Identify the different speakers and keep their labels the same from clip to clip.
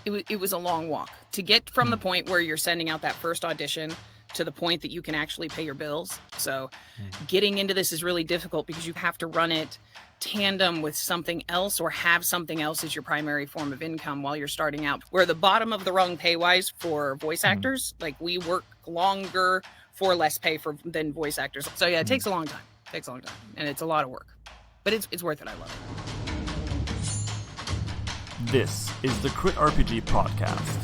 Speaker 1: it was a long walk to get from the point where you're sending out that first audition to the point that you can actually pay your bills. So getting into this is really difficult because you have to run it tandem with something else or have something else as your primary form of income while you're starting out. We're the bottom of the rung pay-wise for voice actors. Like, we work longer for less pay than voice actors. So yeah, it takes a long time. And it's a lot of work. But it's worth it. I love it.
Speaker 2: This is the Crit RPG Podcast,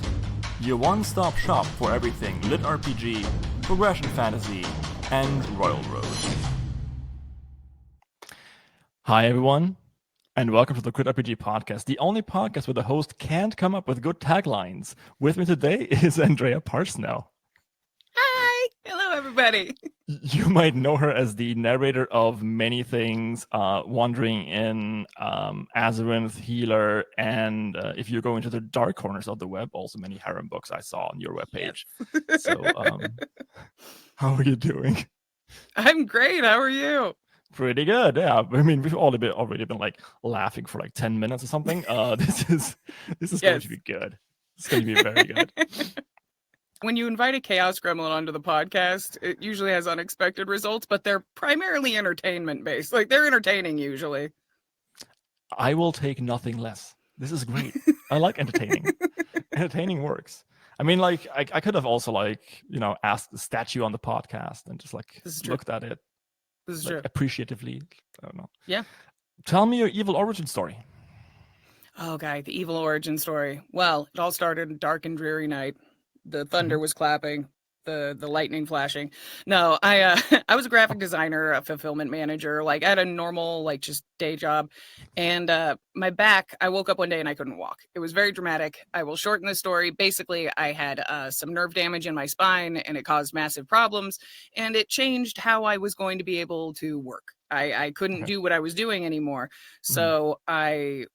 Speaker 2: your one-stop shop for everything Lit RPG, progression fantasy, and Royal Road. Hi everyone, and welcome to the Crit RPG Podcast, the only podcast where the host can't come up with good taglines. With me today is Andrea Parsneau.
Speaker 1: Hi! Hello, everybody!
Speaker 2: You might know her as the narrator of many things, Wandering in, Azeroth, Healer, and if you go into the dark corners of the web, also many harem books I saw on your webpage. Yes. So, how are you doing?
Speaker 1: I'm great. How are you?
Speaker 2: Pretty good, yeah. I mean, we've already been like laughing for like 10 minutes or something. This is going to be good. It's going to be very good.
Speaker 1: When you invite a Chaos Gremlin onto the podcast, it usually has unexpected results, but they're primarily entertainment-based. Like, they're entertaining, usually.
Speaker 2: I will take nothing less. This is great. I like entertaining. Entertaining works. I mean, like, I could have also, like, you know, asked the statue on the podcast and just, like, looked at it.
Speaker 1: This is
Speaker 2: like,
Speaker 1: true.
Speaker 2: Appreciatively. I don't know.
Speaker 1: Yeah. Tell
Speaker 2: me your evil origin story.
Speaker 1: Oh, God, the evil origin story. Well, it all started a dark and dreary night. The thunder was clapping, the lightning flashing. No, I was a graphic designer, a fulfillment manager, like, at a normal, like, just day job. And my back, I woke up one day and I couldn't walk. It was very dramatic. I will shorten the story. Basically, I had some nerve damage in my spine, and it caused massive problems. And it changed how I was going to be able to work. I couldn't do what I was doing anymore. So I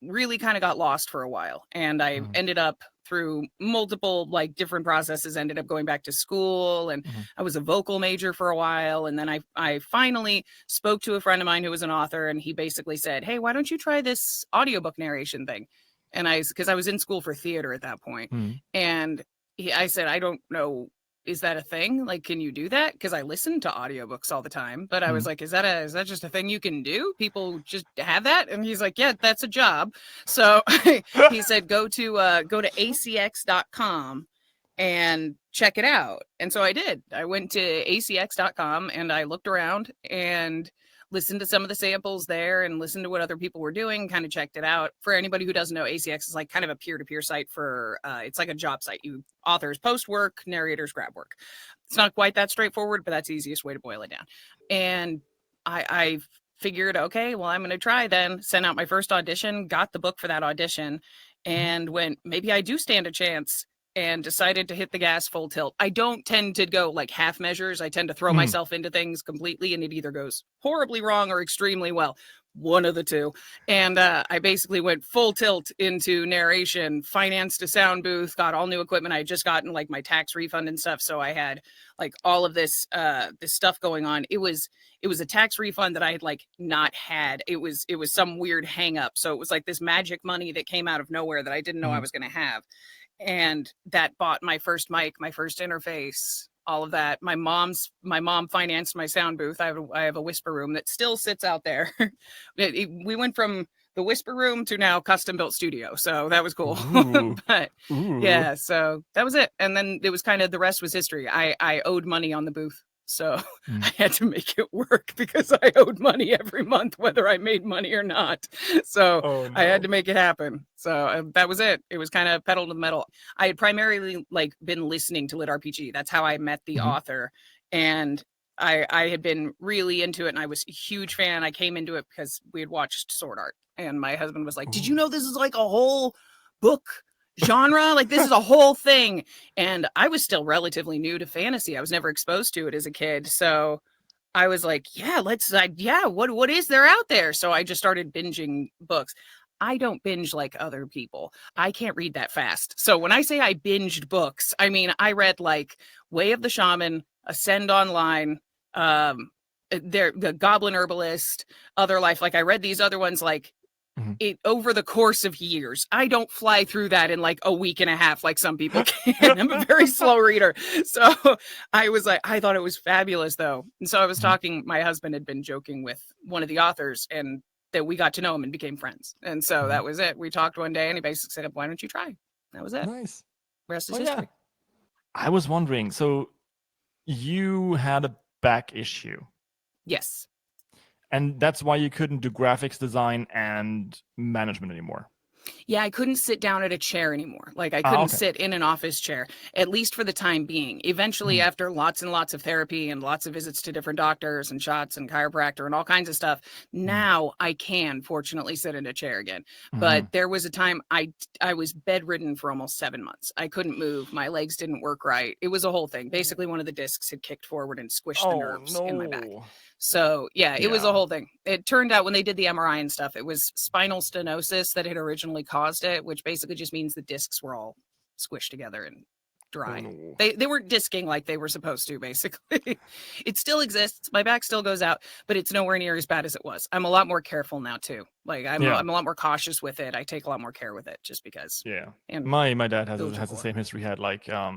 Speaker 1: really kind of got lost for a while. And I ended up, through multiple like different processes, ended up going back to school, and I was a vocal major for a while. And then I finally spoke to a friend of mine who was an author, and he basically said, hey, why don't you try this audiobook narration thing? And because I was in school for theater at that point. And I said, I don't know, is that a thing? Like, can you do that? Because I listen to audiobooks all the time, but I was like, is that just a thing you can do? People just have that? And he's like, yeah, that's a job. So he said, go to acx.com and check it out. And so I did. I went to acx.com and I looked around and listened to some of the samples there and listened to what other people were doing, kind of checked it out. For anybody who doesn't know, ACX is like kind of a peer-to-peer site for, it's like a job site. Authors post work, narrators grab work. It's not quite that straightforward, but that's the easiest way to boil it down. And I figured, okay, well, I'm going to try then. Sent out my first audition, got the book for that audition, and went, maybe I do stand a chance, and decided to hit the gas full tilt. I don't tend to go like half measures. I tend to throw myself into things completely, and it either goes horribly wrong or extremely well. One of the two. And I basically went full tilt into narration, financed a sound booth, got all new equipment. I had just gotten like my tax refund and stuff. So I had like all of this stuff going on. It was a tax refund that I had like not had. It was some weird hang up. So it was like this magic money that came out of nowhere that I didn't know I was going to have. And that bought my first mic, my first interface, all of that. My mom financed my sound booth. I have a whisper room that still sits out there. We went from the whisper room to now custom built studio. So that was cool. But yeah, so that was it. And then it was kind of, the rest was history. I owed money on the booth. So I had to make it work because I owed money every month, whether I made money or not. So I had to make it happen. So that was it. It was kind of pedal to the metal. I had primarily like been listening to Lit RPG. That's how I met the author. And I had been really into it, and I was a huge fan. I came into it because we had watched Sword Art, and my husband was like, did you know this is like a whole book genre? Like, this is a whole thing. And I was still relatively new to fantasy. I was never exposed to it as a kid. So I was like, yeah, what is there out there? So I just started binging books. I don't binge like other people. I can't read that fast. So when I say I binged books, I mean, I read like Way of the Shaman, Ascend Online, the Goblin Herbalist, Other Life. Like, I read these other ones like it over the course of years. I don't fly through that in like a week and a half like some people can. I'm a very slow reader. So I was like, I thought it was fabulous though. And so I was talking, my husband had been joking with one of the authors and that we got to know him and became friends. And so that was it. We talked one day and he basically said, why don't you try? That was it.
Speaker 2: Nice.
Speaker 1: Rest is history.
Speaker 2: I was wondering, so you had a back issue.
Speaker 1: Yes.
Speaker 2: And that's why you couldn't do graphics design and management anymore.
Speaker 1: Yeah, I couldn't sit down at a chair anymore. Like I couldn't sit in an office chair, at least for the time being. Eventually, after lots and lots of therapy and lots of visits to different doctors and shots and chiropractor and all kinds of stuff, now I can fortunately sit in a chair again. But there was a time I was bedridden for almost 7 months. I couldn't move. My legs didn't work right. It was a whole thing. Basically, one of the discs had kicked forward and squished the nerves in my back. So yeah, it was a whole thing. It turned out when they did the MRI and stuff, it was spinal stenosis that had originally caused it, which basically just means the discs were all squished together and dry. They weren't disking like they were supposed to, basically. It still exists. My back still goes out, but it's nowhere near as bad as it was. I'm a lot more careful now too. Like I'm a lot more cautious with it. I take a lot more care with it just because.
Speaker 2: Yeah.
Speaker 1: And
Speaker 2: my dad has the same history. He had like I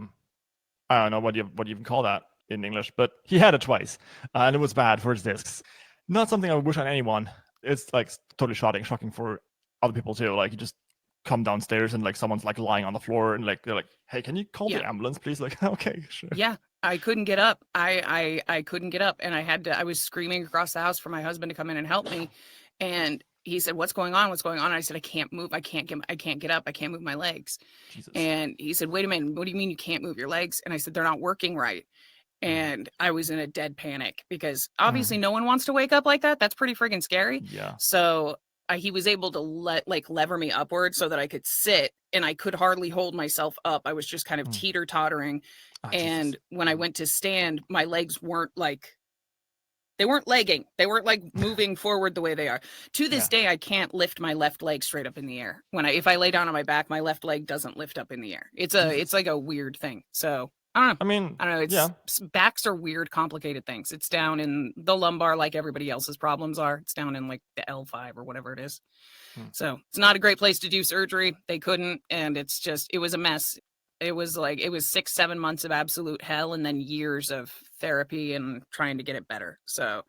Speaker 2: don't know what you even call that in English, but he had it twice, and it was bad for his discs. Not something I would wish on anyone. It's like totally shocking for other people too. Like you just come downstairs and like someone's like lying on the floor and like they're like, "Hey, can you call the ambulance, please?" Like, okay, sure.
Speaker 1: Yeah, I couldn't get up. I couldn't get up, and I was screaming across the house for my husband to come in and help me, and he said, "What's going on? What's going on?" And I said, "I can't move. I can't get up. I can't move my legs."
Speaker 2: Jesus.
Speaker 1: And he said, "Wait a minute. What do you mean you can't move your legs?" And I said, "They're not working right." And I was in a dead panic because obviously no one wants to wake up like that. That's pretty friggin' scary.
Speaker 2: Yeah.
Speaker 1: So he was able to lever me upward so that I could sit, and I could hardly hold myself up. I was just kind of teeter-tottering. And
Speaker 2: Jesus.
Speaker 1: when I went to stand, my legs weren't they weren't legging. They weren't like moving forward the way they are. To this day, I can't lift my left leg straight up in the air. If I lay down on my back, my left leg doesn't lift up in the air. It's like a weird thing. So I don't know. Backs are weird, complicated things. It's down in the lumbar like everybody else's problems are. It's down in like the L5 or whatever it is. So it's not a great place to do surgery. They couldn't. And it was a mess. It was 6-7 months of absolute hell and then years of therapy and trying to get it better. So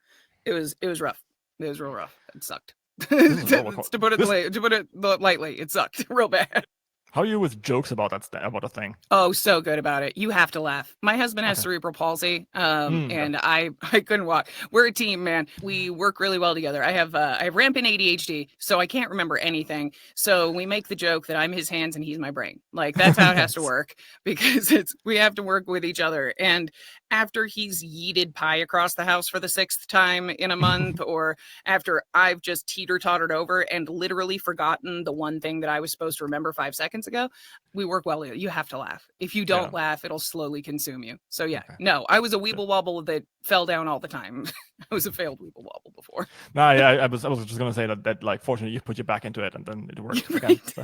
Speaker 1: it was rough. It was real rough. It sucked. To put it lightly, it sucked real bad.
Speaker 2: How are you with jokes about a thing?
Speaker 1: Oh, so good about it. You have to laugh. My husband has cerebral palsy, and I couldn't walk. We're a team, man. We work really well together. I have rampant ADHD, so I can't remember anything. So we make the joke that I'm his hands and he's my brain. Like that's how it has to work because we have to work with each other. And after he's yeeted pie across the house for the 6th time in a month, or after I've just teeter-tottered over and literally forgotten the one thing that I was supposed to remember 5 seconds ago, we work well. You have to laugh. If you don't laugh, it'll slowly consume you. So no, I was a weeble wobble that fell down all the time. I was a failed weeble wobble before.
Speaker 2: No, I was just gonna say that like fortunately you put your back into it and then it worked again. So.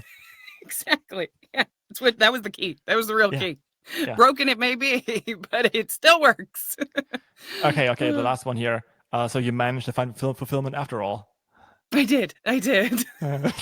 Speaker 1: Exactly. Yeah, that was the key. That was the real key.
Speaker 2: Yeah.
Speaker 1: Broken it may be, but it still works.
Speaker 2: Okay. The last one here. So you managed to find film fulfillment after all.
Speaker 1: I did. And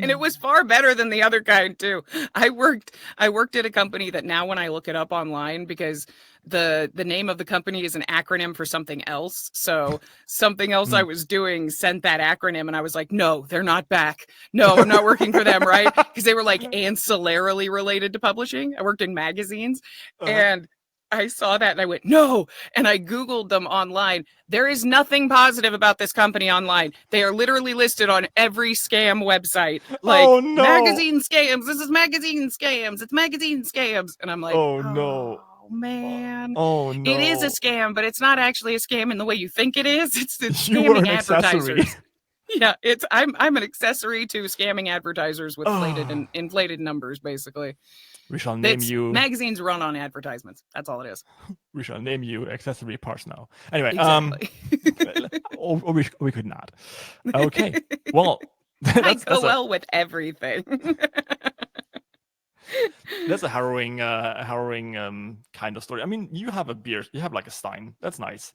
Speaker 1: it was far better than the other kind too. I worked at a company that now when I look it up online, because the name of the company is an acronym for something else. So something else I was doing sent that acronym and I was like, no, they're not back. No, I'm not working for them, right? Because they were like ancillarily related to publishing. I worked in magazines and I saw that and I went, no. And I Googled them online. There is nothing positive about this company online. They are literally listed on every scam website. Like, magazine scams. This is magazine scams. It's magazine scams. And I'm like,
Speaker 2: no.
Speaker 1: Man.
Speaker 2: Oh, no.
Speaker 1: It is a scam, but it's not actually a scam in the way you think it is. It's scamming advertisers. Yeah, I'm an accessory to scamming advertisers with inflated numbers, basically.
Speaker 2: We shall name you.
Speaker 1: Magazines run on advertisements. That's all it is.
Speaker 2: We shall name you accessory Parsneau. Anyway,
Speaker 1: exactly.
Speaker 2: or we could not. Okay. Well,
Speaker 1: I go well with everything.
Speaker 2: That's a harrowing kind of story. I mean, you have a beer. You have like a stein. That's nice.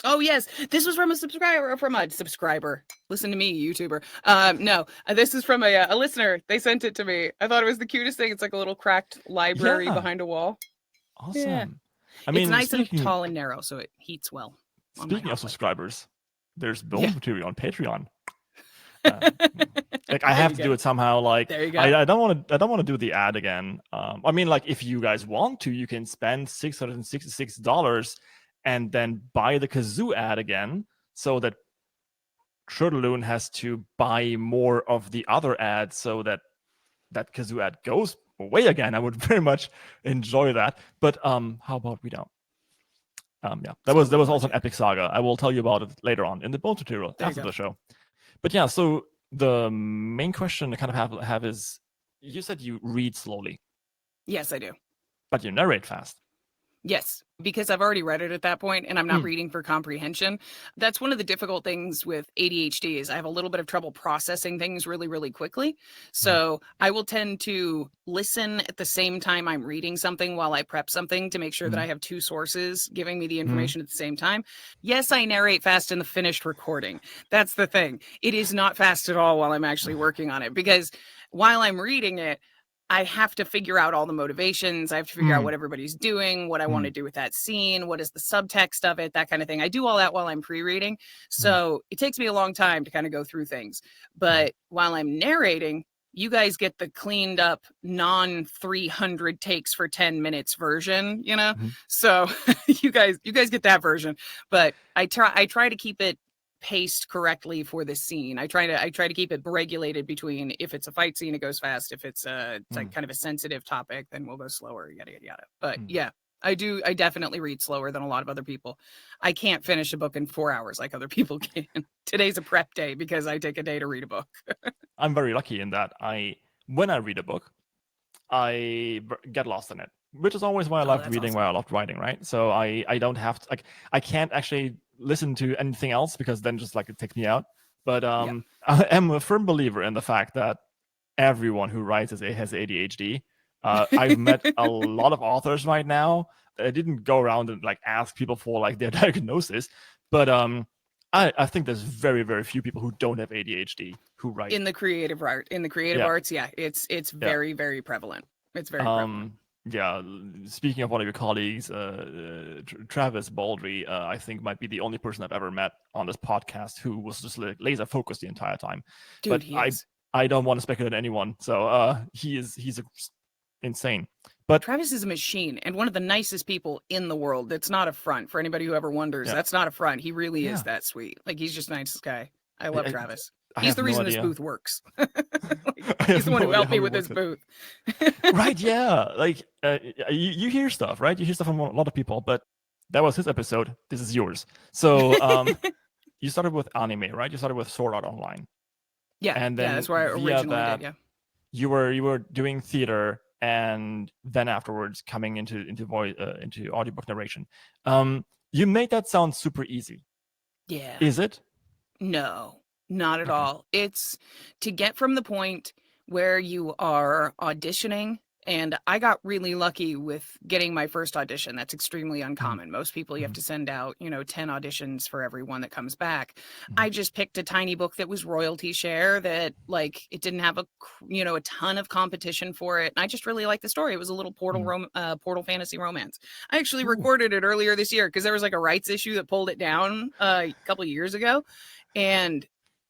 Speaker 1: Oh yes, this was from a subscriber. Listen to me, YouTuber. No, this is from a listener. They sent it to me. I thought it was the cutest thing. It's like a little cracked library
Speaker 2: Yeah,
Speaker 1: behind a wall.
Speaker 2: awesome.
Speaker 1: Yeah,
Speaker 2: I
Speaker 1: it's
Speaker 2: mean,
Speaker 1: nice and tall and narrow, so it heats well on my
Speaker 2: speaking
Speaker 1: hot
Speaker 2: of
Speaker 1: plate.
Speaker 2: subscribers, there's bonus
Speaker 1: Yeah.
Speaker 2: material on Patreon. Like I have to do it somehow. Like
Speaker 1: There you go.
Speaker 2: I don't want to do the ad again. I mean, like if you guys want to, you can spend $666 and then buy the kazoo ad again, so that Shirtaloon has to buy more of the other ads, so that that kazoo ad goes away again. I would very much enjoy that. But how about we don't? Yeah, that was also an epic saga. I will tell you about it later on in the bonus tutorial after the show. But yeah, so the main question I kind of have is, you said you read slowly.
Speaker 1: Yes, I do.
Speaker 2: But you narrate fast.
Speaker 1: Yes, because I've already read it at that point and I'm not reading for comprehension. That's one of the difficult things with ADHD is I have a little bit of trouble processing things really, really quickly. So I will tend to listen at the same time I'm reading something while I prep something to make sure that I have two sources giving me the information at the same time. Yes, I narrate fast in the finished recording. That's the thing. It is not fast at all while I'm actually working on it, because while I'm reading it, I have to figure out all the motivations. I have to figure out what everybody's doing, what I want to do with that scene, what is the subtext of it, that kind of thing. I do all that while I'm pre-reading. So it takes me a long time to kind of go through things. But while I'm narrating, you guys get the cleaned up non 300 takes for 10 minutes version, you know? So you guys get that version. But I try to keep it paced correctly for the scene. I try to keep it regulated between, if it's a fight scene, it goes fast. If it's like kind of a sensitive topic, then we'll go slower, yada yada yada. But yeah, I definitely read slower than a lot of other people. I can't finish a book in 4 hours like other people can. Today's a prep day because I take a day to read a book.
Speaker 2: I'm very lucky in that when I read a book, I get lost in it, which is always why I love reading, why I love writing, right? So I don't have to, like, I can't actually listen to anything else, because then just like it takes me out. But I am a firm believer in the fact that everyone who writes has ADHD. I've met a lot of authors right now. I didn't go around and like ask people for like their diagnosis, but I think there's very, very few people who don't have ADHD who write
Speaker 1: in the creative art. In the creative arts, yeah, it's very, very prevalent. It's very prevalent.
Speaker 2: Yeah, speaking of one of your colleagues, Travis Baldry, I think might be the only person I've ever met on this podcast who was just like laser focused the entire time.
Speaker 1: Dude,
Speaker 2: but I don't want to speculate on anyone, so he's insane. But
Speaker 1: Travis is a machine and one of the nicest people in the world. That's not a front for anybody who ever wonders. That's not a front. He really is that sweet. Like, he's just the nicest guy. I love Travis. He's the reason this booth works. He's the one who helped me with this booth.
Speaker 2: Right, yeah. Like, you hear stuff, right? You hear stuff from a lot of people, but that was his episode. This is yours. So you started with anime, right? You started with Sword Art Online.
Speaker 1: Yeah,
Speaker 2: and then
Speaker 1: that's where I originally did, yeah.
Speaker 2: You were doing theater, and then afterwards coming into audiobook narration. You made that sound super easy.
Speaker 1: Yeah.
Speaker 2: Is it?
Speaker 1: No, not at all. It's to get from the point where you are auditioning, and I got really lucky with getting my first audition. That's extremely uncommon. Most people, you have to send out, 10 auditions for every one that comes back. I just picked a tiny book that was royalty share, that like it didn't have a ton of competition for it. And I just really liked the story. It was a little portal fantasy romance. I actually recorded it earlier this year because there was like a rights issue that pulled it down a couple of years ago. And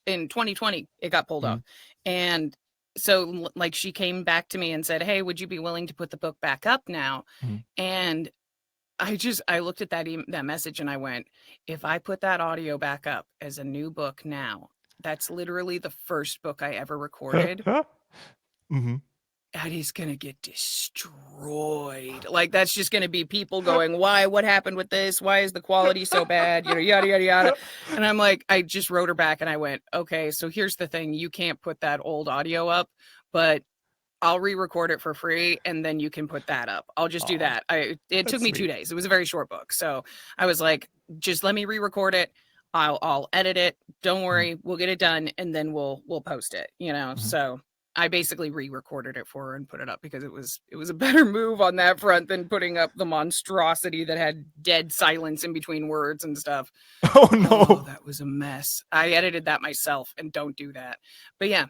Speaker 1: in 2020, it got pulled off. And so like she came back to me and said, hey, would you be willing to put the book back up now? And I looked at that message and I went, if I put that audio back up as a new book now, that's literally the first book I ever recorded. That is going to get destroyed. Like, that's just going to be people going, why? What happened with this? Why is the quality so bad? Yada, yada, yada. And I'm like, I just wrote her back and I went, okay, so here's the thing. You can't put that old audio up, but I'll re-record it for free and then you can put that up. I'll just do that. It took me 2 days. It was a very short book. So I was like, just let me re-record it. I'll edit it. Don't worry. We'll get it done. And then we'll post it, So I basically re-recorded it for her and put it up because it was a better move on that front than putting up the monstrosity that had dead silence in between words and stuff.
Speaker 2: Oh
Speaker 1: Oh,
Speaker 2: no.
Speaker 1: that was a mess. I edited that myself, and don't do that. But yeah,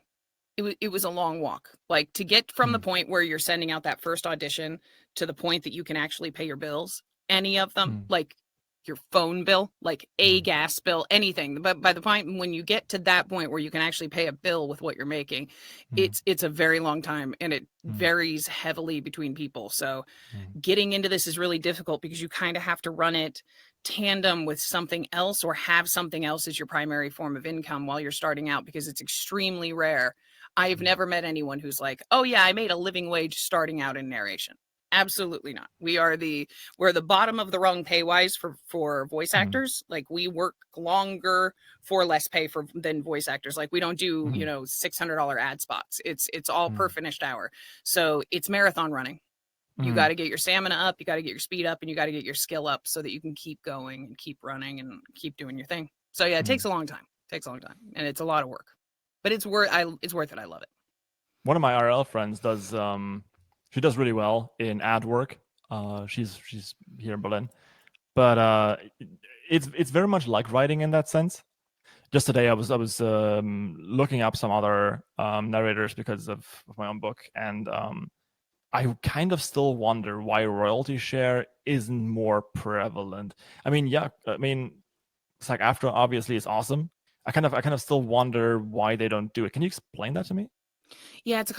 Speaker 1: it was a long walk. Like, to get from the point where you're sending out that first audition to the point that you can actually pay your bills, any of them, like your phone bill, like a gas bill, anything. But by the point when you get to that point where you can actually pay a bill with what you're making, it's a very long time, and it varies heavily between people. So getting into this is really difficult because you kind of have to run it tandem with something else, or have something else as your primary form of income while you're starting out, because it's extremely rare. I've never met anyone who's like, oh yeah, I made a living wage starting out in narration. Absolutely not. We're the bottom of the rung pay wise for voice actors. Like, we work longer for less pay than voice actors. Like, we don't do, $600 ad spots. It's all per finished hour. So it's marathon running. You got to get your stamina up, you got to get your speed up, and you got to get your skill up so that you can keep going and keep running and keep doing your thing. So yeah, it takes a long time. And it's a lot of work. But it's worth it. I love it.
Speaker 2: One of my RL friends does she does really well in ad work. She's here in Berlin. But it's very much like writing in that sense. Just today I was looking up some other narrators because of my own book, and I kind of still wonder why royalty share isn't more prevalent. I mean, SAG AFTRA obviously is awesome. I kind of still wonder why they don't do it. Can you explain that to me?
Speaker 1: Yeah, it's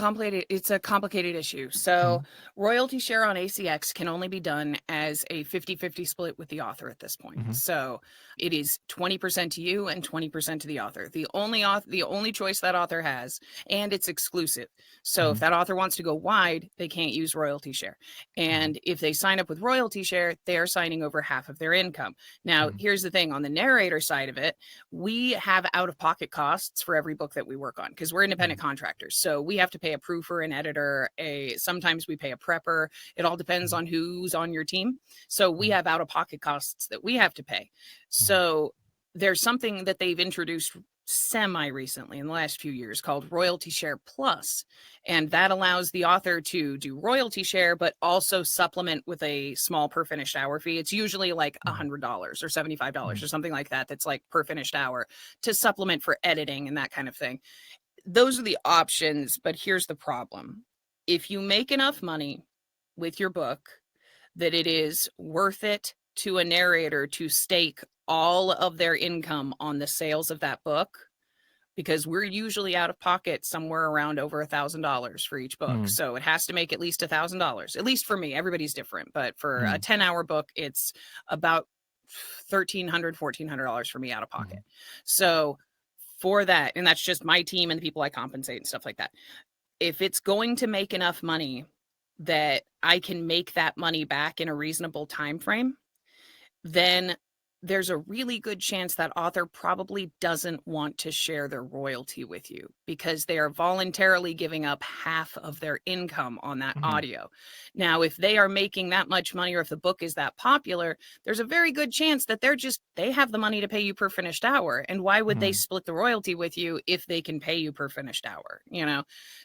Speaker 1: a complicated issue. So royalty share on ACX can only be done as a 50-50 split with the author at this point. So it is 20% to you and 20% to the author. The only choice that author has, and it's exclusive. So if that author wants to go wide, they can't use royalty share. And if they sign up with royalty share, they are signing over half of their income. Now, here's the thing, on the narrator side of it, we have out-of-pocket costs for every book that we work on because we're independent contractors. So we have to pay a proofer, an editor, sometimes we pay a prepper. It all depends on who's on your team. So we have out-of-pocket costs that we have to pay. So there's something that they've introduced semi-recently in the last few years called Royalty Share Plus. And that allows the author to do royalty share, but also supplement with a small per finished hour fee. It's usually like $100 or $75 or something like that. That's like per finished hour to supplement for editing and that kind of thing. Those are the options, but here's the problem. If you make enough money with your book that it is worth it to a narrator to stake all of their income on the sales of that book, because we're usually out of pocket somewhere around over $1,000 for each book. So it has to make at least $1,000, at least for me. Everybody's different, but for a 10-hour book, it's about $1,300, $1,400 for me out of pocket. So for that, and that's just my team and the people I compensate and stuff like that. If it's going to make enough money that I can make that money back in a reasonable time frame, then there's a really good chance that author probably doesn't want to share their royalty with you because they are voluntarily giving up half of their income on that audio. Now, if they are making that much money, or if the book is that popular, there's a very good chance that they have the money to pay you per finished hour. And why would they split the royalty with you if they can pay you per finished hour?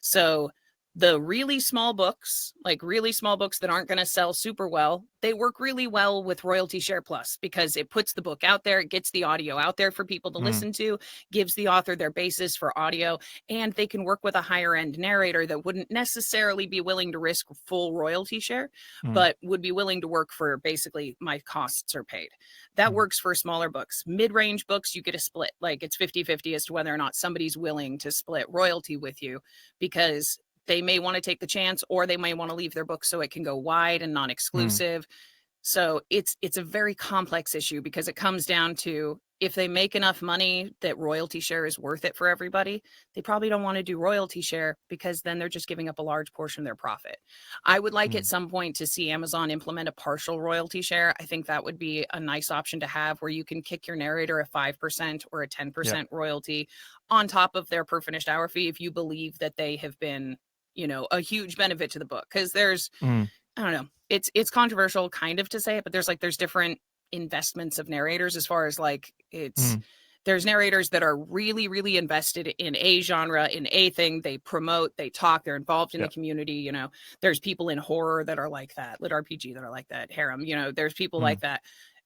Speaker 1: So the really small books that aren't going to sell super well, they work really well with Royalty Share Plus because it puts the book out there, it gets the audio out there for people to listen to, gives the author their basis for audio, and they can work with a higher end narrator that wouldn't necessarily be willing to risk full royalty share, but would be willing to work for basically my costs are paid. That works for smaller books. Mid-range books, you get a split. Like, it's 50-50 as to whether or not somebody's willing to split royalty with you, because they may want to take the chance, or they may want to leave their book so it can go wide and non-exclusive. So it's a very complex issue because it comes down to, if they make enough money that royalty share is worth it for everybody, they probably don't want to do royalty share because then they're just giving up a large portion of their profit. I would like at some point to see Amazon implement a partial royalty share. I think that would be a nice option to have, where you can kick your narrator a 5% or a 10% royalty on top of their per finished hour fee if you believe that they have been a huge benefit to the book. Because there's, I don't know, it's controversial kind of to say it, but there's different investments of narrators as far as it's There's narrators that are really, really invested in a genre, in a thing. They promote, they talk, they're involved in the community. You know, there's people in horror that are like that, lit RPG that are like that, harem. You know, there's people like that.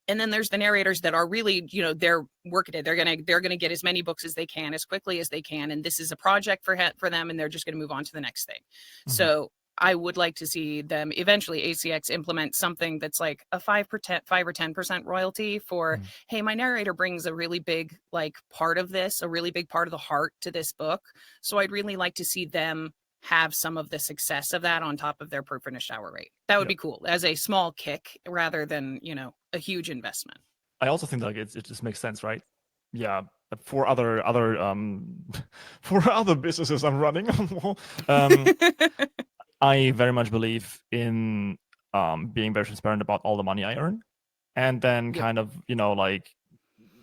Speaker 1: And then there's the narrators that are really, you know, they're working it. They're gonna get as many books as they can, as quickly as they can, and this is a project for them, and they're just gonna move on to the next thing. So I would like to see them eventually ACX implement something that's like a 5 or 10% royalty for, hey, my narrator brings a really big like part of this, a really big part of the heart to this book. So I'd really like to see them have some of the success of that on top of their per finished hour rate. That would be cool as a small kick rather than, you know, a huge investment.
Speaker 2: I also think like it just makes sense, right? Yeah. For other for other businesses I'm running, I very much believe in being very transparent about all the money I earn, and then kind of, you know, like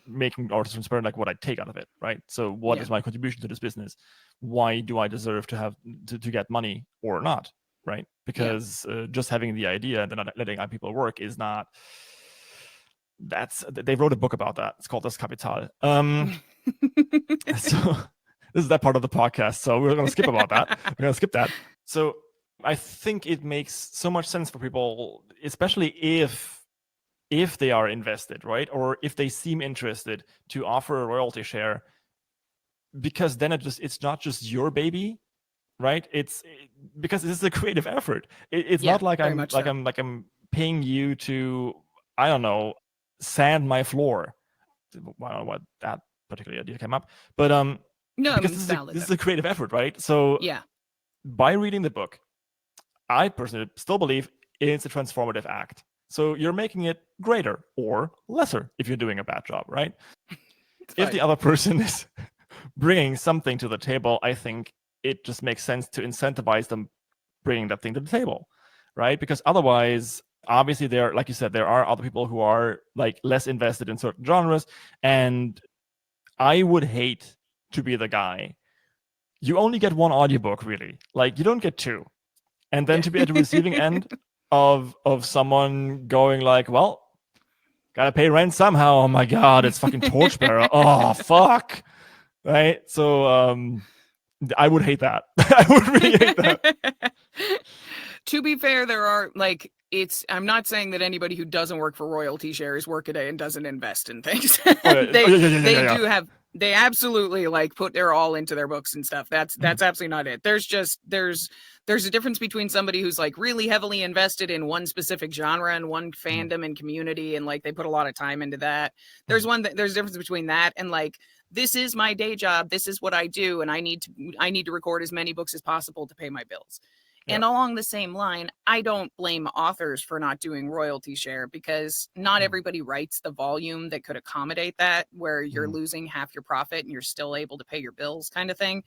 Speaker 2: making also transparent like what I take out of it, right? So what is my contribution to this business? Why do I deserve to have to get money or not, right? Because just having the idea and then not letting other people work is not. They wrote a book about that. It's called Das Kapital. So this is that part of the podcast. So we're going to skip about that. We're going to skip that. So I think it makes so much sense for people, especially if they are invested, right? Or if they seem interested, to offer a royalty share, because then it's not just your baby, right? Because this is a creative effort. It's not like I'm paying you to, I don't know, sand my floor. I don't know what that particular idea came up, but
Speaker 1: no,
Speaker 2: because this is a creative effort, right? So by reading the book, I personally still believe it's a transformative act. So you're making it greater or lesser if you're doing a bad job, right? If the other person is bringing something to the table, I think it just makes sense to incentivize them bringing that thing to the table, right? Because otherwise, obviously, like you said, there are other people who are like less invested in certain genres, and I would hate to be the guy. You only get one audiobook, really. Like, you don't get two. And then to be at the receiving end of someone going like, well, gotta pay rent somehow. Oh my God, it's fucking Torchbearer. Oh, fuck. Right? So I would hate that. I would really hate that.
Speaker 1: To be fair, there are like, I'm not saying that anybody who doesn't work for royalty shares Workaday and doesn't invest in things. They absolutely like put their all into their books and stuff. That's absolutely not it. There's a difference between somebody who's like really heavily invested in one specific genre and one fandom and community, and like they put a lot of time into that. There's a difference between that and like, this is my day job, this is what I do, and I need to record as many books as possible to pay my bills. And along the same line, I don't blame authors for not doing royalty share, because not everybody writes the volume that could accommodate that, where you're losing half your profit and you're still able to pay your bills kind of thing.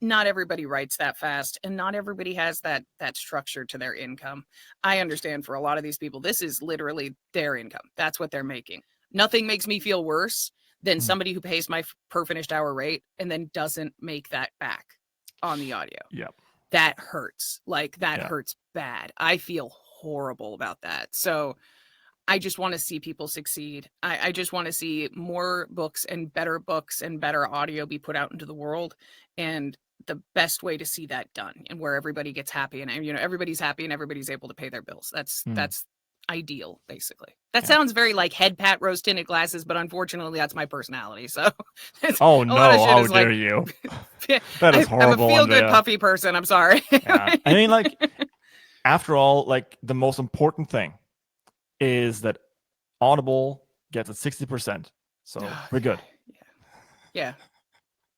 Speaker 1: Not everybody writes that fast, and not everybody has that structure to their income. I understand for a lot of these people, this is literally their income. That's what they're making. Nothing makes me feel worse than somebody who pays my per finished hour rate and then doesn't make that back on the audio.
Speaker 2: Yeah.
Speaker 1: That hurts. Like, that hurts bad. I feel horrible about that. So I just want to see people succeed. I just want to see more books and better audio be put out into the world. And the best way to see that done, and where everybody gets happy and, you know, everybody's happy and everybody's able to pay their bills. That's ideal, basically. That sounds very like head pat, rose tinted glasses, but unfortunately that's my personality. So
Speaker 2: oh no, how dare you? That is horrible.
Speaker 1: I'm a feel good puffy person. I'm sorry.
Speaker 2: I mean, like, after all, like, the most important thing is that Audible gets at 60%. So we're good.
Speaker 1: Yeah.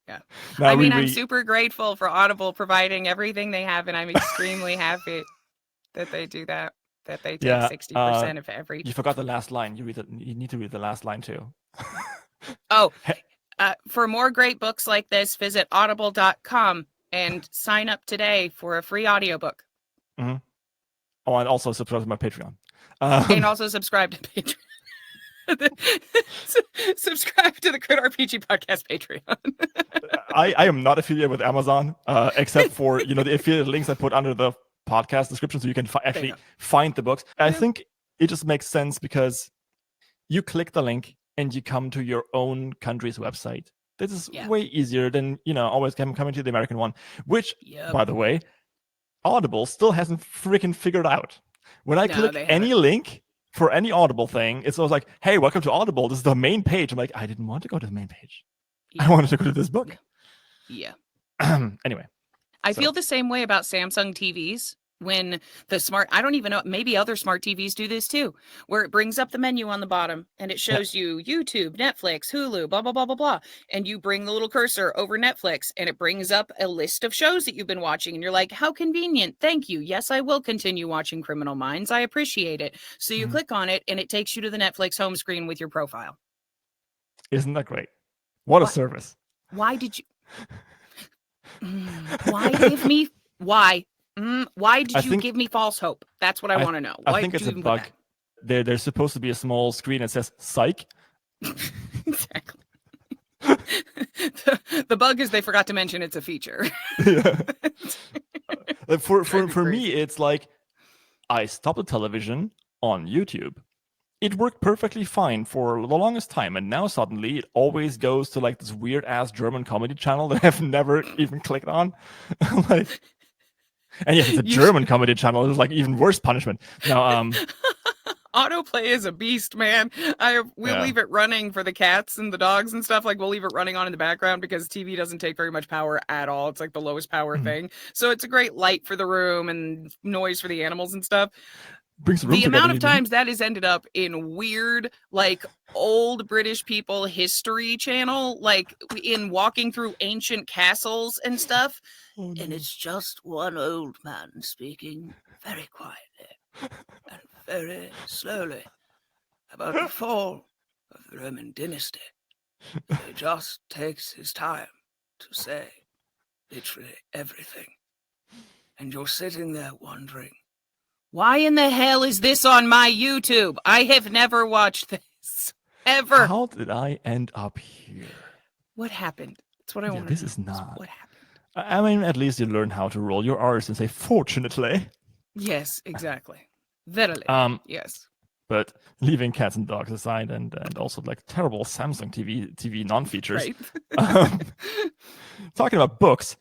Speaker 2: Now,
Speaker 1: I mean, I'm super grateful for Audible providing everything they have, and I'm extremely happy that they do that. That they take 60% of every.
Speaker 2: You forgot the last line. You need to read the last line too.
Speaker 1: For more great books like this, visit audible.com and sign up today for a free audiobook.
Speaker 2: Mm-hmm. Oh, and also subscribe to my Patreon.
Speaker 1: And also subscribe to Patreon. Subscribe to the Crit RPG Podcast Patreon.
Speaker 2: I am not affiliated with Amazon, except for the affiliate links I put under the podcast description, so you can actually find the books. I think it just makes sense because you click the link and you come to your own country's website. This is
Speaker 1: Yeah.
Speaker 2: way easier than, always coming to the American one, which,
Speaker 1: Yep.
Speaker 2: by the way, Audible still hasn't freaking figured out. When I click any link for any Audible thing, it's always like, hey, welcome to Audible. This is the main page. I'm like, I didn't want to go to the main page. Yeah. I wanted to go to this book.
Speaker 1: Yeah.
Speaker 2: Anyway.
Speaker 1: I feel the same way about Samsung TVs. When the smart, I don't even know, maybe other smart TVs do this too, where it brings up the menu on the bottom and it shows you YouTube, Netflix, Hulu, blah, blah, blah, blah, blah. And you bring the little cursor over Netflix and it brings up a list of shows that you've been watching. And you're like, how convenient. Thank you. Yes, I will continue watching Criminal Minds. I appreciate it. So you click on it and it takes you to the Netflix home screen with your profile.
Speaker 2: Isn't that great? What a service.
Speaker 1: Why did you? Why give me? Why? Why did you give me false hope? That's what I want to know.
Speaker 2: I think it's a bug. There's supposed to be a small screen that says psych.
Speaker 1: Exactly. The bug is they forgot to mention it's a feature.
Speaker 2: Yeah. For me, it's like I stopped the television on YouTube. It worked perfectly fine for the longest time, and now suddenly it always goes to like this weird ass German comedy channel that I've never even clicked on. Like. And yes, it's a German comedy channel. It's like even worse punishment. Now,
Speaker 1: autoplay is a beast, man. We'll leave it running for the cats and the dogs and stuff. Like we'll leave it running on in the background because TV doesn't take very much power at all. It's like the lowest power thing. So it's a great light for the room and noise for the animals and stuff. The amount of times that has ended up in weird, like old British people history channel, like in walking through ancient castles and stuff. Oh, no. And it's just one old man speaking very quietly and very slowly about the fall of the Roman dynasty. He just takes his time to say literally everything. And you're sitting there wondering, why in the hell is this on my YouTube? I have never watched this. Ever.
Speaker 2: How did I end up here?
Speaker 1: What happened? That's what I want to know.
Speaker 2: This is not.
Speaker 1: What happened?
Speaker 2: I mean, at least you learn how to roll your R's and say, fortunately.
Speaker 1: Yes, exactly. Verily. Yes.
Speaker 2: But leaving cats and dogs aside and also like terrible Samsung TV non-features.
Speaker 1: Right.
Speaker 2: Talking about books.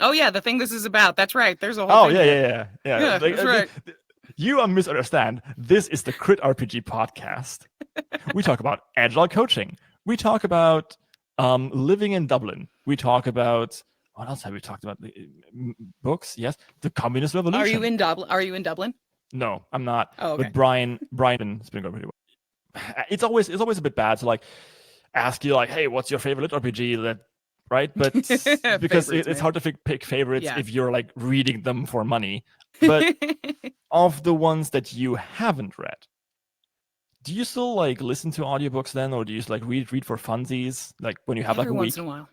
Speaker 1: Oh, yeah, the thing this is about. That's right. There's a whole thing.
Speaker 2: Yeah.
Speaker 1: Yeah,
Speaker 2: like,
Speaker 1: that's right.
Speaker 2: You misunderstand. This is the Crit RPG podcast. We talk about agile coaching. We talk about living in Dublin. We talk about... What else have we talked about? Books, yes. The Communist Revolution.
Speaker 1: Are you in Dublin?
Speaker 2: No, I'm not.
Speaker 1: Oh, okay.
Speaker 2: But Brian has been going pretty well. It's always a bit bad to like ask you like, hey, what's your favorite RPG? Right? But because it's hard to pick favorites if you're like reading them for money. But of the ones that you haven't read, do you still like listen to audiobooks then, or do you just like read for funsies, like when you have
Speaker 1: Every
Speaker 2: like a week?
Speaker 1: once in a while.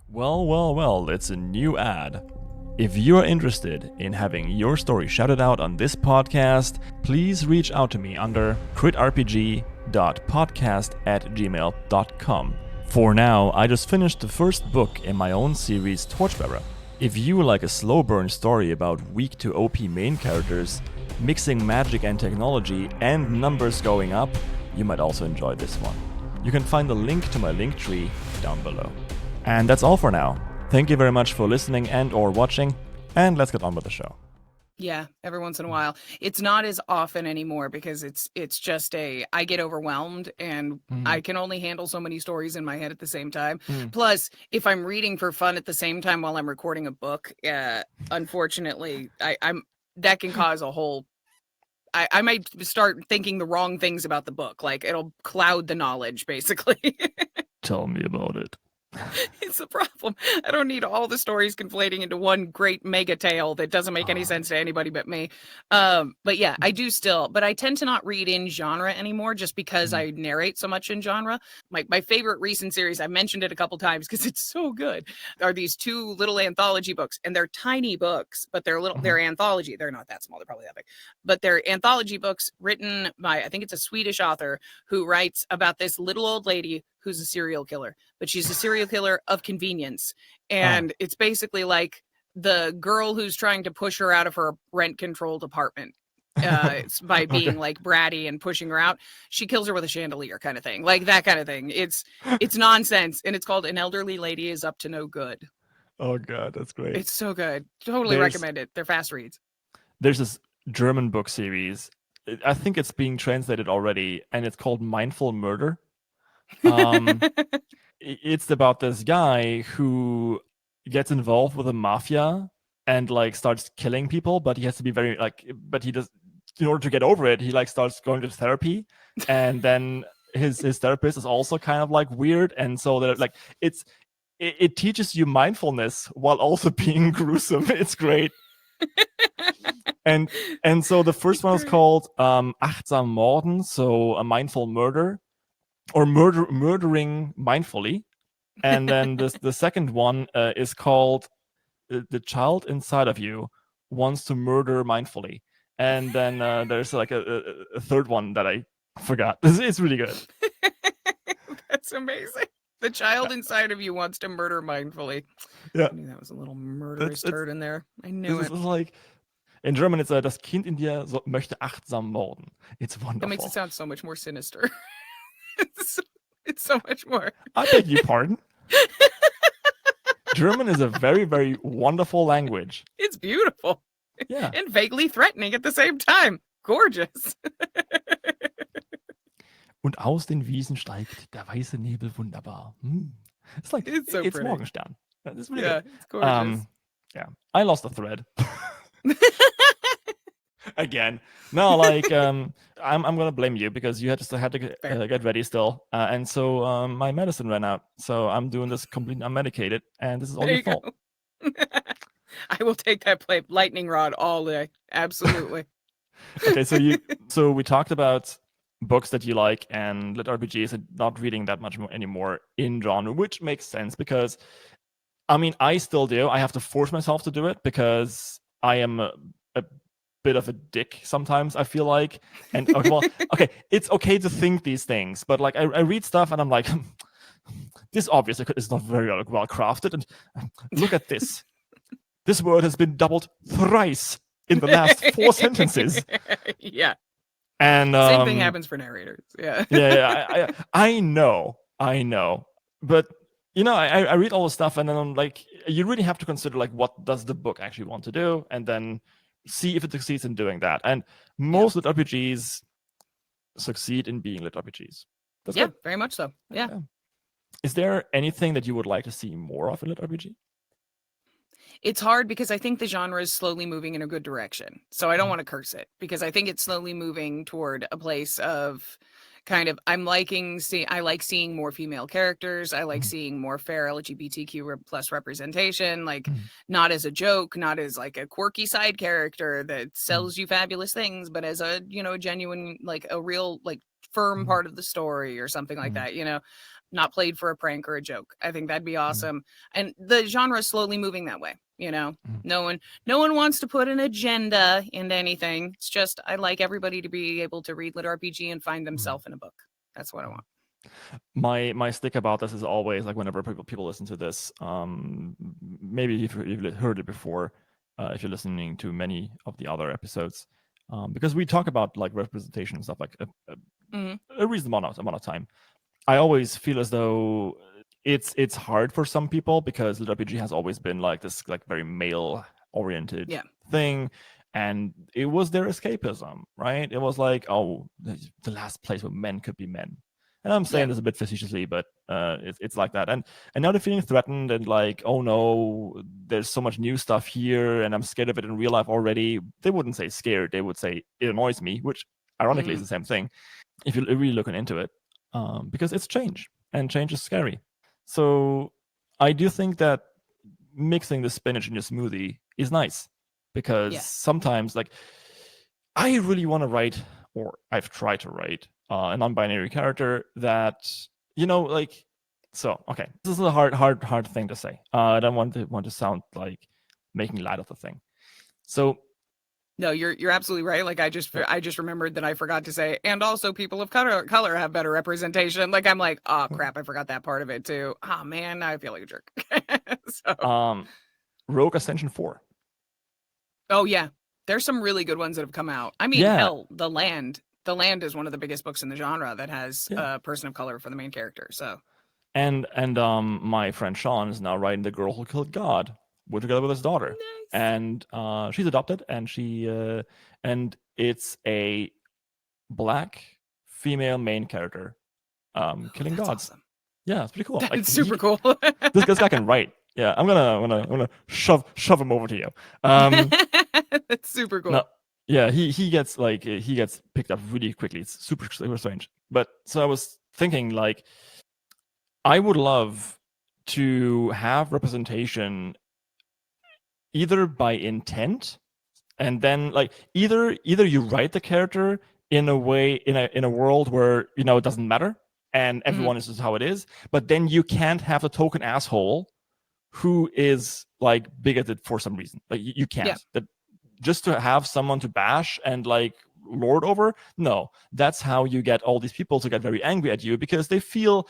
Speaker 2: Well, it's a new ad. If you are interested in having your story shouted out on this podcast, please reach out to me under critrpg.podcast@gmail.com. For now, I just finished the first book in my own series, Torchbearer. If you like a slow burn story about weak to OP main characters, mixing magic and technology, and numbers going up, you might also enjoy this one. You can find the link to my link tree down below. And that's all for now. Thank you very much for listening and or watching, and let's get on with the show.
Speaker 1: Yeah, every once in a while. It's not as often anymore because it's just I get overwhelmed and I can only handle so many stories in my head at the same time. Plus, if I'm reading for fun at the same time while I'm recording a book, unfortunately, that can cause a whole... I might start thinking the wrong things about the book. Like, it'll cloud the knowledge, basically.
Speaker 2: Tell me about it.
Speaker 1: It's a problem. I don't need all the stories conflating into one great mega tale that doesn't make any sense to anybody but me. But yeah, I do still, but I tend to not read in genre anymore just because I narrate so much in genre. My favorite recent series, I mentioned it a couple times because it's so good, are these two little anthology books, and they're tiny books, but they're little, they're anthology. They're not that small. They're probably that big, but they're anthology books written by, I think it's a Swedish author who writes about this little old lady who's a serial killer, but she's a serial killer of convenience. And it's basically like the girl who's trying to push her out of her rent-controlled apartment. It's by being
Speaker 2: Okay.
Speaker 1: like bratty and pushing her out. She kills her with a chandelier kind of thing, like that kind of thing. It's nonsense, and it's called An Elderly Lady is Up to No Good.
Speaker 2: Oh god, that's great.
Speaker 1: It's so good. Totally
Speaker 2: There's
Speaker 1: recommend it. They're fast reads.
Speaker 2: there's this German book series. I think it's being translated already, and it's called Mindful Murder. Um, it's about this guy who gets involved with the mafia and like starts killing people, but he has to be very like, but he does, in order to get over it, he like starts going to therapy, and then his therapist is also kind of like weird, and so that like it teaches you mindfulness while also being gruesome. It's great. and and so the first one is called achtsam morden, so a mindful murder, or murdering mindfully. And then the second one is called the child inside of you wants to murder mindfully. And then there's like a third one that I forgot. It's really good.
Speaker 1: That's amazing. The child inside of you wants to murder mindfully.
Speaker 2: Yeah,
Speaker 1: I knew that was a little murderous turd in there. I knew
Speaker 2: this
Speaker 1: it.
Speaker 2: is like in German it's das Kind in dir möchte achtsam morden. It's
Speaker 1: That
Speaker 2: wonderful.
Speaker 1: makes it sound so much more sinister. it's so much more.
Speaker 2: I beg your pardon. German is a very, very wonderful language.
Speaker 1: It's beautiful.
Speaker 2: Yeah.
Speaker 1: And vaguely threatening at the same time. Gorgeous.
Speaker 2: Und aus den Wiesen steigt der weiße Nebel wunderbar. It's like
Speaker 1: It's so
Speaker 2: it's
Speaker 1: pretty.
Speaker 2: Morgenstern. It's really
Speaker 1: Yeah,
Speaker 2: good.
Speaker 1: it's gorgeous.
Speaker 2: Yeah, I lost the thread. Again. No, like I'm gonna blame you because you had to get ready still, and so my medicine ran out. So I'm doing this completely unmedicated, and this is all your fault.
Speaker 1: I will take that lightning rod all day. Absolutely.
Speaker 2: Okay, so we talked about books that you like and lit RPGs and not reading that much more anymore in genre, which makes sense because I mean I still do. I have to force myself to do it because I am a bit of a dick sometimes, I feel like. And okay, well, okay, it's okay to think these things, but like I read stuff and I'm like, this obviously is not very well crafted. And look at this. This word has been doubled thrice in the last 4 sentences.
Speaker 1: Yeah.
Speaker 2: And
Speaker 1: same thing happens for narrators. Yeah.
Speaker 2: Yeah. I know. But you know, I read all the stuff and then I'm like, you really have to consider like what does the book actually want to do, and then see if it succeeds in doing that. And most lit RPGs succeed in being lit RPGs. That's good.
Speaker 1: Very much so. Yeah.
Speaker 2: Is there anything that you would like to see more of in lit RPG?
Speaker 1: It's hard because I think the genre is slowly moving in a good direction. So I don't want to curse it because I think it's slowly moving toward a place of kind of I like seeing more female characters. I like seeing more fair LGBTQ plus representation, like not as a joke, not as like a quirky side character that sells you fabulous things, but as a, a genuine, like a real, like firm part of the story or something like that, not played for a prank or a joke. I think that'd be awesome. And the genre is slowly moving that way. No one wants to put an agenda into anything. It's just I like everybody to be able to read lit RPG and find themselves in a book. That's what I want.
Speaker 2: My stick about this is always like whenever people listen to this, maybe you've heard it before, if you're listening to many of the other episodes, because we talk about like representation and stuff like a reasonable amount of time. I always feel as though it's hard for some people because lit RPG has always been like this like very male oriented thing, and it was their escapism, right? It was like, oh, the last place where men could be men. And I'm saying this a bit facetiously, but it's like that. And now they're feeling threatened and like, oh no, there's so much new stuff here and I'm scared of it in real life already. They wouldn't say scared, they would say it annoys me, which ironically is the same thing if you're really looking into it, because it's change and change is scary. So I do think that mixing the spinach in your smoothie is nice because sometimes like I really want to write, or I've tried to write a non-binary character that, like, so okay, this is a hard thing to say. I don't want to sound like making light of the thing. So
Speaker 1: no, you're absolutely right. Like I just remembered that I forgot to say, and also people of color have better representation. Like I'm like, oh crap, I forgot that part of it too. Oh man, now I feel like a jerk.
Speaker 2: Rogue Ascension 4.
Speaker 1: Oh yeah. There's some really good ones that have come out. I mean,
Speaker 2: Yeah,
Speaker 1: hell, The Land. The Land is one of the biggest books in the genre that has
Speaker 2: yeah.
Speaker 1: a person of color for the main character. So
Speaker 2: And my friend Sean is now writing The Girl Who Killed God, together with his daughter,
Speaker 1: nice.
Speaker 2: and she's adopted, and and it's a black female main character killing
Speaker 1: That's
Speaker 2: gods.
Speaker 1: awesome.
Speaker 2: Yeah, it's pretty cool. Like
Speaker 1: That's super cool.
Speaker 2: this guy can write. Yeah, I'm gonna shove him over to you.
Speaker 1: That's super cool.
Speaker 2: No, yeah, he gets picked up really quickly. It's super strange. But so I was thinking, like, I would love to have representation either by intent, and then like either you write the character in a way in a world where it doesn't matter and everyone is just how it is, but then you can't have the token asshole who is like bigoted for some reason. Like you can't.
Speaker 1: Yeah.
Speaker 2: That just to have someone to bash and like lord over. No, that's how you get all these people to get very angry at you because they feel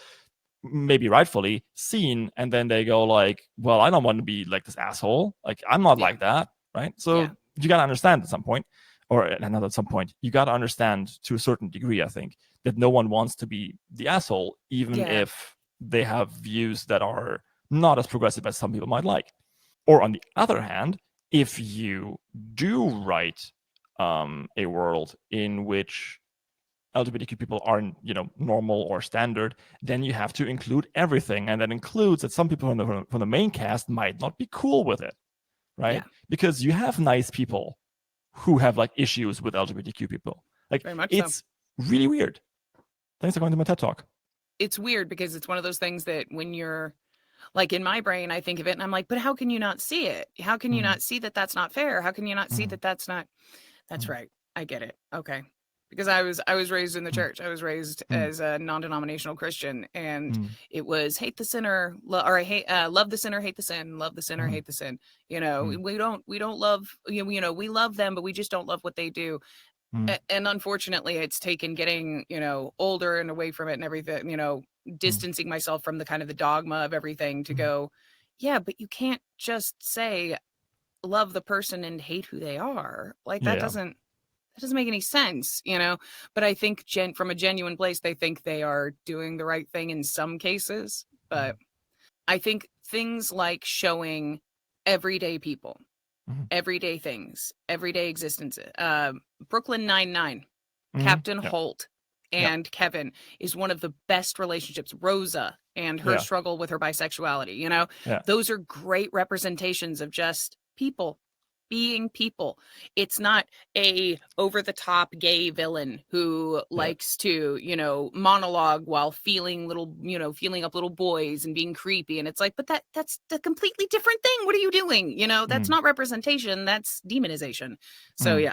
Speaker 2: maybe rightfully seen, and then they go like, well, I don't want to be like this asshole. Like I'm not like that, right? So you got to understand at some point, or not at some point, you got to understand to a certain degree, I think, that no one wants to be the asshole, even if they have views that are not as progressive as some people might like. Or on the other hand, if you do write a world in which LGBTQ people aren't, normal or standard, then you have to include everything, and that includes that some people from the main cast might not be cool with it, right? Because you have nice people who have like issues with LGBTQ people. Like
Speaker 1: very much
Speaker 2: it's really weird. Thanks for going to my TED Talk.
Speaker 1: It's weird because it's one of those things that when you're like in my brain, I think of it and I'm like, but how can you not see it? How can you not see that that's not fair? How can you not see that that's not? That's right. I get it. Okay. Because I was raised in the church. I was raised as a non-denominational Christian, and it was hate the sinner, or hate love the sinner, hate the sin, love the sinner, hate the sin. We don't love we love them, but we just don't love what they do. And unfortunately, it's taken getting older and away from it and everything. Distancing myself from the kind of the dogma of everything to go, yeah, but you can't just say love the person and hate who they are. Like that doesn't make any sense, but I think from a genuine place, they think they are doing the right thing in some cases. But I think things like showing everyday people, everyday things, everyday existences, Brooklyn Nine-Nine, Captain Holt and Kevin is one of the best relationships. Rosa and her struggle with her bisexuality, those are great representations of just people being people. It's not a over-the-top gay villain who likes to, monologue while feeling up little boys and being creepy. And it's like, but that's a completely different thing. What are you doing? That's not representation. That's demonization. So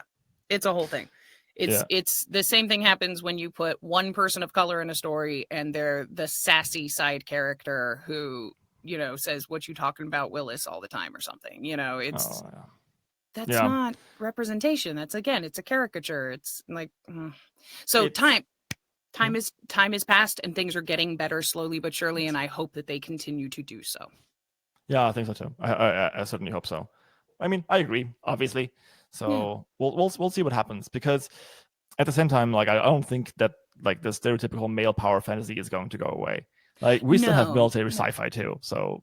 Speaker 1: it's a whole thing. It's the same thing happens when you put one person of color in a story and they're the sassy side character who, says, what you talking about, Willis, all the time or something. It's that's not representation. That's it's a caricature. It's like so time is passed and things are getting better slowly but surely, and I hope that they continue to do so.
Speaker 2: Yeah, I think so too. I certainly hope so. I mean, I agree, obviously. So we'll see what happens, because at the same time, like I don't think that like the stereotypical male power fantasy is going to go away. Like we still have military sci-fi too. So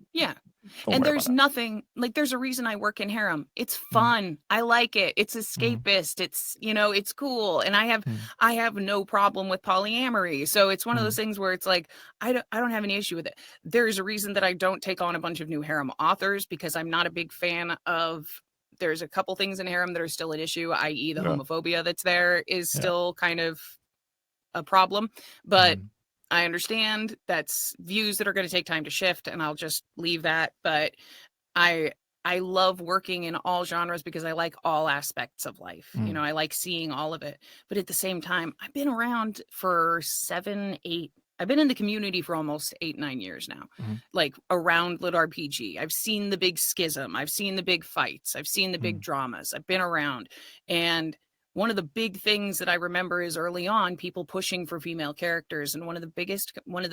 Speaker 1: and there's nothing like there's a reason I work in harem. It's fun. I like it. It's escapist. It's it's cool. And I have no problem with polyamory. So it's one of those things where it's like I don't have any issue with it. There's a reason that I don't take on a bunch of new harem authors, because I'm not a big fan of there's a couple things in harem that are still an issue, i.e. the homophobia that's there is still kind of a problem. But I understand that's views that are going to take time to shift, and I'll just leave that. But I love working in all genres because I like all aspects of life. I like seeing all of it. But at the same time, I've been around for 7, 8. I've been in the community for almost 8, 9 years now, like around litrpg. I've seen the big schism. I've seen the big fights. I've seen the big dramas. I've been around. And one of the big things that I remember is early on people pushing for female characters, and one of the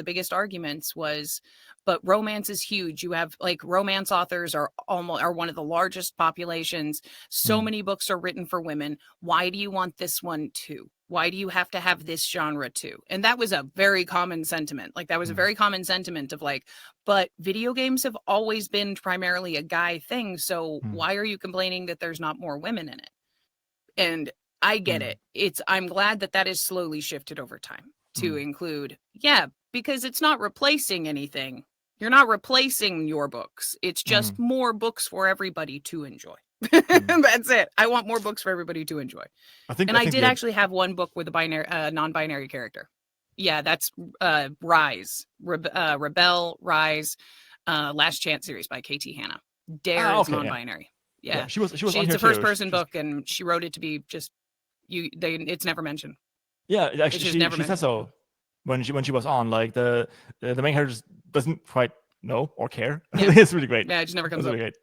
Speaker 1: biggest arguments was, but romance is huge. You have like romance authors are one of the largest populations. So many books are written for women. Why do you want this one too? Why do you have to have this genre too? And that was a very common sentiment. Like that was a very common sentiment of like, but video games have always been primarily a guy thing. So why are you complaining that there's not more women in it? And I get it. I'm glad that is slowly shifted over time to include, because it's not replacing anything. You're not replacing your books. It's just more books for everybody to enjoy. That's it. I want more books for everybody to enjoy. I did actually have one book with a non-binary character. Yeah, that's Rise, Rebel, Rise, Last Chance series by KT Hannah. Dare is non-binary. Yeah. She was. It's a first-person book, and she wrote it to be just it's never mentioned.
Speaker 2: Yeah, actually, she said so when she was on. Like the main character doesn't quite know or care. Yeah. It's really great.
Speaker 1: Yeah, it just never comes
Speaker 2: up.
Speaker 1: Really great.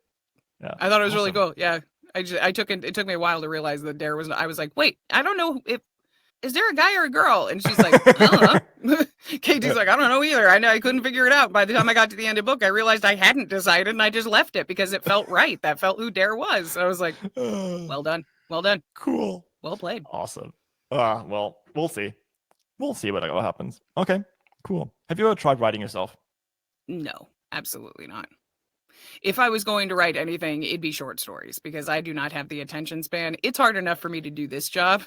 Speaker 1: Yeah, I thought it was really cool. Yeah, it took me a while to realize that Dare was. I was like, wait, I don't know if is there a guy or a girl, and she's like, I don't know. Katie's like, I don't know either. I couldn't figure it out. By the time I got to the end of the book, I realized I hadn't decided, and I just left it because it felt right. That felt who Dare was. So I was like, well done,
Speaker 2: cool,
Speaker 1: well played,
Speaker 2: awesome. Well, we'll see what happens. Okay, cool. Have you ever tried writing yourself?
Speaker 1: No, absolutely not. If I was going to write anything, it'd be short stories because I do not have the attention span. It's hard enough for me to do this job.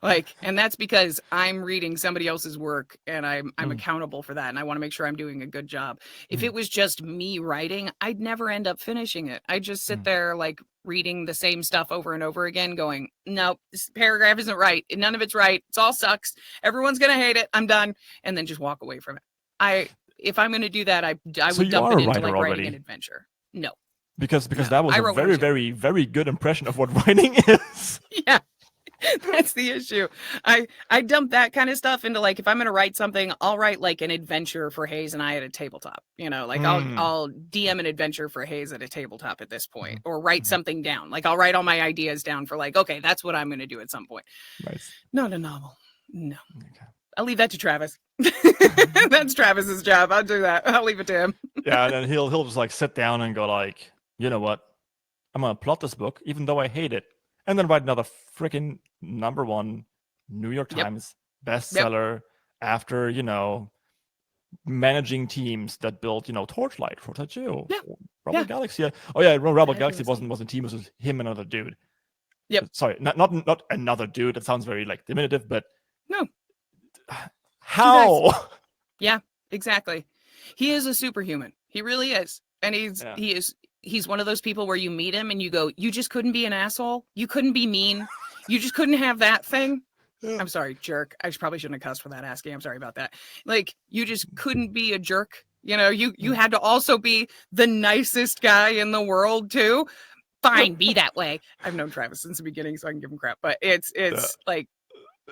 Speaker 1: And that's because I'm reading somebody else's work and I'm accountable for that. And I want to make sure I'm doing a good job. If it was just me writing, I'd never end up finishing it. I'd just sit there like reading the same stuff over and over again going, no, this paragraph isn't right. None of it's right. It all sucks. Everyone's going to hate it. I'm done. And then just walk away from it. If I'm going to do that, I would dump it into like writing an adventure. No.
Speaker 2: Because that was a very, very, very good impression of what writing is.
Speaker 1: Yeah. That's the issue. I dump that kind of stuff into like, if I'm going to write something, I'll write like an adventure for Hayes and I at a tabletop. I'll DM an adventure for Hayes at a tabletop at this point, or write something down. Like I'll write all my ideas down for like, okay, that's what I'm going to do at some point.
Speaker 2: Nice.
Speaker 1: Not a novel. No. Okay. I'll leave that to Travis. That's Travis's job. I'll do that. I'll leave it to him.
Speaker 2: Yeah, and then he'll just like sit down and go like, you know what? I'm gonna plot this book, even though I hate it, and then write another freaking #1 New York Times bestseller after managing teams that built Torchlight for Tattoo, Rebel Galaxy. Oh yeah, Rebel Galaxy wasn't a team; it was him and another dude.
Speaker 1: Yep.
Speaker 2: Sorry, not another dude. That sounds very like diminutive, but
Speaker 1: no.
Speaker 2: How?
Speaker 1: Yeah, exactly. He is a superhuman. He really is. And he's one of those people where you meet him and you go, you just couldn't be an asshole. You couldn't be mean. You just couldn't have that thing. I'm sorry, jerk. I probably shouldn't have cussed for that asking. I'm sorry about that. Like, you just couldn't be a jerk. You had to also be the nicest guy in the world too. Fine, be that way. I've known Travis since the beginning, so I can give him crap. But it's like,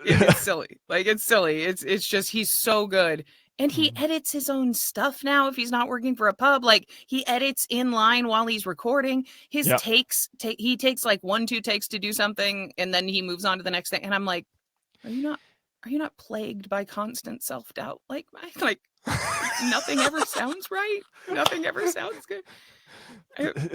Speaker 1: it's silly. Like, it's silly. It's just, he's so good. And he edits his own stuff now if he's not working for a pub. Like, he edits in line while he's recording. His takes, he takes like 1-2 takes to do something, and then he moves on to the next thing. And I'm like, are you not plagued by constant self-doubt? Like nothing ever sounds right. Nothing ever sounds good.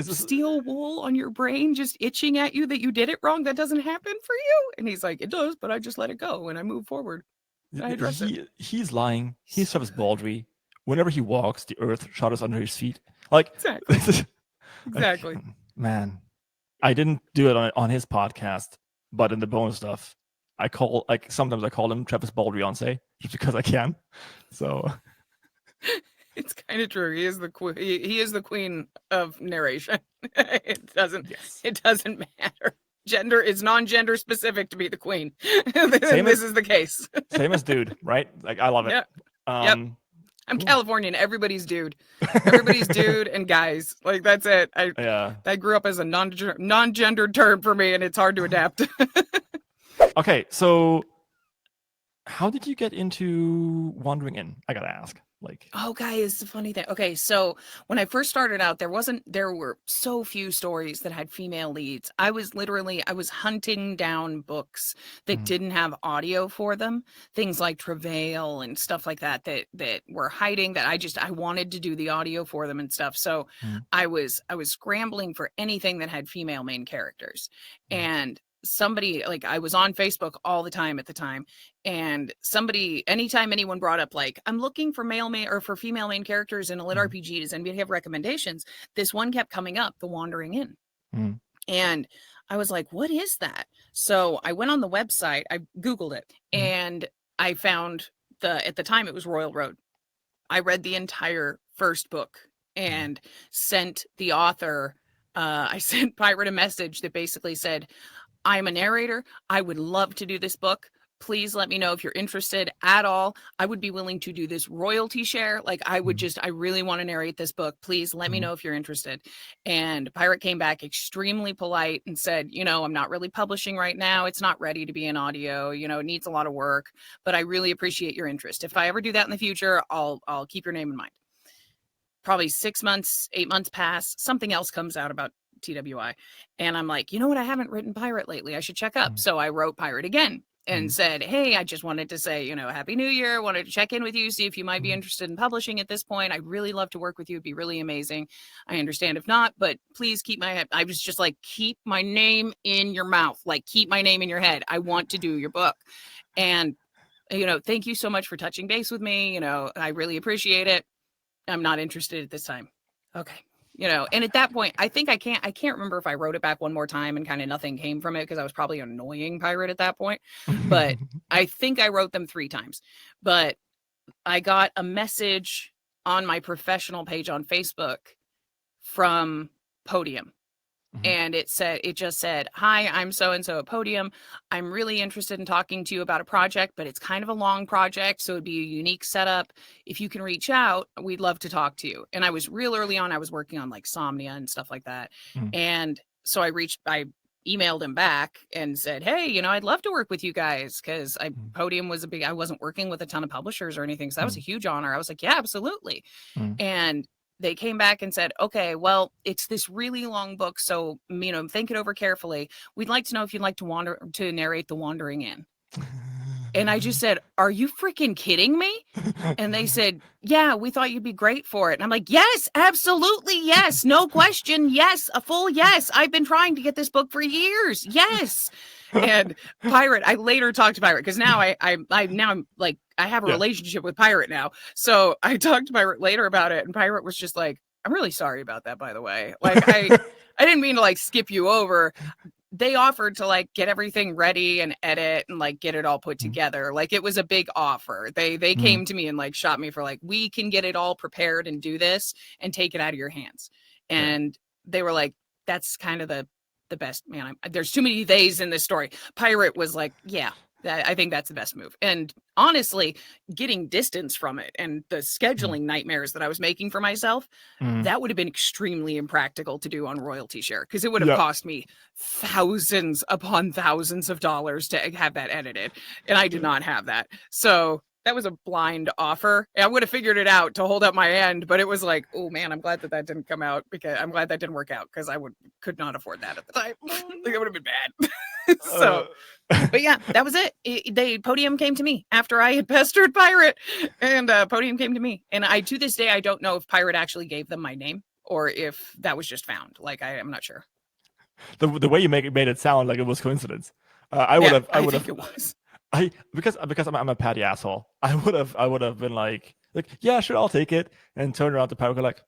Speaker 1: Steel wool on your brain just itching at you that you did it wrong. That doesn't happen for you. And he's like, it does, but I just let it go and I move forward. I address it.
Speaker 2: He's lying. He's Travis Baldry. Whenever he walks, the earth shudders under his feet. Like,
Speaker 1: exactly.
Speaker 2: Like, man, I didn't do it on his podcast, but in the bonus stuff, sometimes I call him Travis Baldry-once just because I can. So
Speaker 1: it's kind of true. He is he is the queen of narration. It doesn't matter. Gender is non-gender specific to be the queen. This is the case.
Speaker 2: Same as dude, right? Like, I love it.
Speaker 1: Yep. I'm Californian. Everybody's dude. Everybody's dude and guys. Like, that's it. I grew up as a non-gendered term for me, and it's hard to adapt.
Speaker 2: Okay, so how did you get into Wandering In? I gotta ask. Like,
Speaker 1: oh, guys, the funny thing. Okay, so when I first started out, there were so few stories that had female leads. I was hunting down books that didn't have audio for them, things like Travail and stuff like that that were hiding, that I wanted to do the audio for them and stuff. So I was scrambling for anything that had female main characters. And somebody, like, I was on Facebook all the time at the time, and anytime anyone brought up, like, I'm looking for for female main characters in a lit RPG, does anybody have recommendations? This one kept coming up, The Wandering Inn. And I was like, what is that? So I went on the website, I Googled it, and I found at the time it was Royal Road. I read the entire first book and sent the author, I sent Pirate a message that basically said, I'm a narrator. I would love to do this book. Please let me know if you're interested at all. I would be willing to do this royalty share. Like, I really want to narrate this book. Please let me know if you're interested. And Pirate came back extremely polite and said, I'm not really publishing right now. It's not ready to be in audio. It needs a lot of work, but I really appreciate your interest. If I ever do that in the future, I'll keep your name in mind. Probably 6 months, 8 months pass. Something else comes out about TWI. And I'm like, you know what? I haven't written Pirate lately. I should check up. So I wrote Pirate again and said, hey, I just wanted to say, Happy New Year. Wanted to check in with you, see if you might be interested in publishing at this point. I'd really love to work with you. It'd be really amazing. I understand if not, but please I was just like, keep my name in your mouth. Like, keep my name in your head. I want to do your book. And, thank you so much for touching base with me. I really appreciate it. I'm not interested at this time. Okay. And at that point, I think I can't remember if I wrote it back one more time and kind of nothing came from it, because I was probably annoying Pirate at that point. But I think I wrote them 3 times. But I got a message on my professional page on Facebook from Podium. And it just said, hi, I'm so-and-so at Podium. I'm really interested in talking to you about a project, but it's kind of a long project, so it'd be a unique setup. If you can reach out, we'd love to talk to you. And I was real early on, I was working on like Somnia and stuff like that. And so I emailed him back and said, hey, I'd love to work with you guys, because Podium was I wasn't working with a ton of publishers or anything. So that was a huge honor. I was like, yeah, absolutely. And they came back and said, okay, well, it's this really long book, so, think it over carefully. We'd like to know if you'd like to narrate The Wandering Inn. And I just said, are you freaking kidding me? And they said, yeah, we thought you'd be great for it. And I'm like, yes, absolutely. Yes. No question. Yes. A full yes. I've been trying to get this book for years. Yes. And Pirate, I later talked to Pirate, because now I'm like, I have a relationship with Pirate now. So I talked to Pirate later about it, and Pirate was just like, I'm really sorry about that, by the way. Like, I didn't mean to like skip you over. They offered to like get everything ready and edit and like get it all put together. Like, it was a big offer. They came to me and like shot me for like, we can get it all prepared and do this and take it out of your hands. And they were like, that's kind of the best, man. There's too many theys in this story. Pirate was like, yeah, I think that's the best move. And honestly, getting distance from it and the scheduling nightmares that I was making for myself, that would have been extremely impractical to do on royalty share, because it would have cost me thousands upon thousands of dollars to have that edited. And I did not have that. So that was a blind offer. I would have figured it out to hold up my end, but it was like, oh man, I'm glad that didn't come out, because I'm glad that didn't work out, because I could not afford that at the time. Like, it would have been bad. So, but yeah, that was it. Podium came to me after I had pestered Pirate, and Podium came to me. And to this day, I don't know if Pirate actually gave them my name or if that was just found. Like, I'm not sure.
Speaker 2: The way you made it sound like it was coincidence. I would have.
Speaker 1: It was.
Speaker 2: Because I'm a patty asshole. I would have been like, yeah, sure, I'll take it, and turn around to Pirate, like,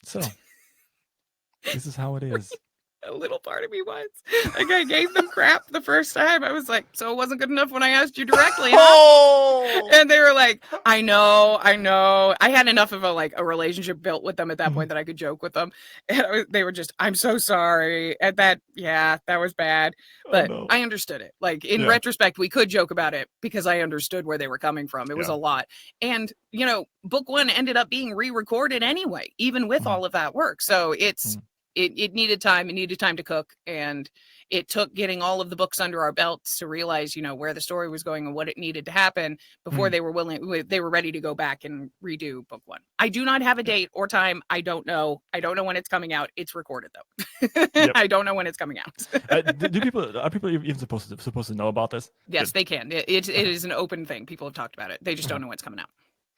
Speaker 2: so this is how it is.
Speaker 1: A little part of me was like, I gave them crap the first time. I was like, so it wasn't good enough when I asked you directly, huh?
Speaker 2: Oh!
Speaker 1: And they were like, I know. I had enough of a relationship built with them at that point that I could joke with them. And they were just, I'm so sorry. At that, yeah, that was bad. But I understood it. Like, in retrospect, we could joke about it because I understood where they were coming from. It was a lot. And, book 1 ended up being re-recorded anyway, even with all of that work. So it needed time. It needed time to cook, and it took getting all of the books under our belts to realize, you know, where the story was going and what it needed to happen before they were ready to go back and redo book 1. I do not have a date or time. I don't know when it's coming out. It's recorded though.
Speaker 2: Yep.
Speaker 1: I don't know when it's coming out.
Speaker 2: are people even supposed to know about this?
Speaker 1: Yes, they can. It is an open thing. People have talked about it. They just don't know what's coming out.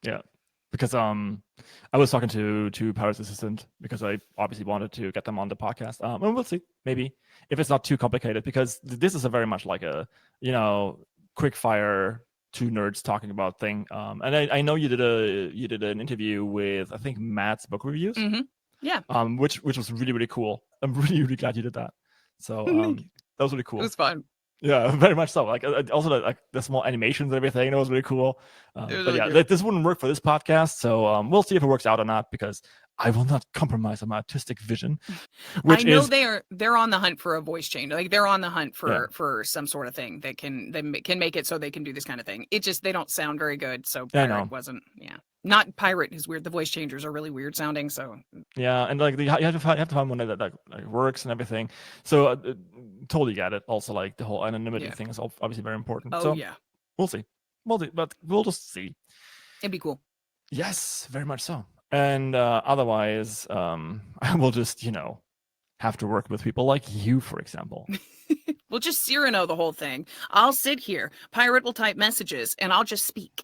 Speaker 2: Yeah, because I was talking to Pirate's assistant because I obviously wanted to get them on the podcast. And we'll see, maybe if it's not too complicated, because this is a very much like a, you know, quick fire two nerds talking about thing. And I know you did an interview with, I think, Matt's book reviews.
Speaker 1: Mm-hmm. Yeah.
Speaker 2: Which was really, really cool. I'm really, really glad you did that. So that was really cool.
Speaker 1: It was fun.
Speaker 2: Yeah, very much so. Like also like the small animations and everything, that was really cool. But
Speaker 1: really
Speaker 2: yeah,
Speaker 1: good.
Speaker 2: this wouldn't work for this podcast, so we'll see if it works out or not, because I will not compromise on my artistic vision.
Speaker 1: I know they're on the hunt for a voice change. Like they're on the hunt for some sort of thing that can make it so they can do this kind of thing. It just, they don't sound very good. So Pirate wasn't. Yeah, not Pirate is weird. The voice changers are really weird sounding. So
Speaker 2: yeah, and like you have to find one that like works and everything. So totally get it. Also, like the whole anonymity thing is obviously very important.
Speaker 1: Oh
Speaker 2: so,
Speaker 1: yeah,
Speaker 2: we'll see, but we'll just see.
Speaker 1: It'd be cool.
Speaker 2: Yes, very much so. And otherwise, I will just, you know, have to work with people like you, for example.
Speaker 1: We'll just Cyrano the whole thing. I'll sit here. Pirate will type messages, and I'll just speak.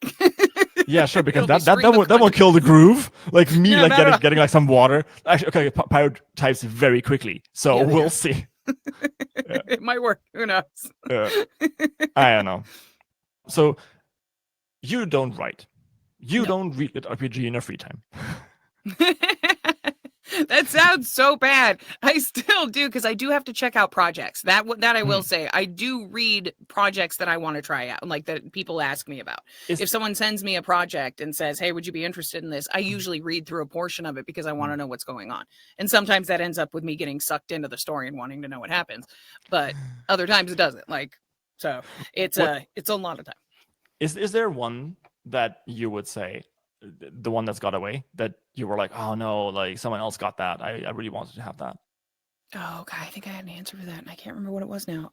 Speaker 2: Yeah, sure, because that won't kill the groove. Like me,
Speaker 1: No,
Speaker 2: like getting like some water. Actually, okay, Pirate types very quickly, so we'll see.
Speaker 1: Yeah. It might work. Who knows?
Speaker 2: I don't know. So you don't write. You don't read RPG in your free time.
Speaker 1: That sounds so bad. I still do, because I do have to check out projects. That I will say. I do read projects that I want to try out, like that people ask me about. If someone sends me a project and says, "Hey, would you be interested in this?" I usually read through a portion of it because I want to know what's going on. And sometimes that ends up with me getting sucked into the story and wanting to know what happens. But other times it doesn't. Like, so it's a lot of time.
Speaker 2: Is there one that you would say, the one that's got away, that you were like, oh no, like someone else got that, I really wanted to have that?
Speaker 1: Oh God, I think I had an answer for that, and I can't remember what it was now.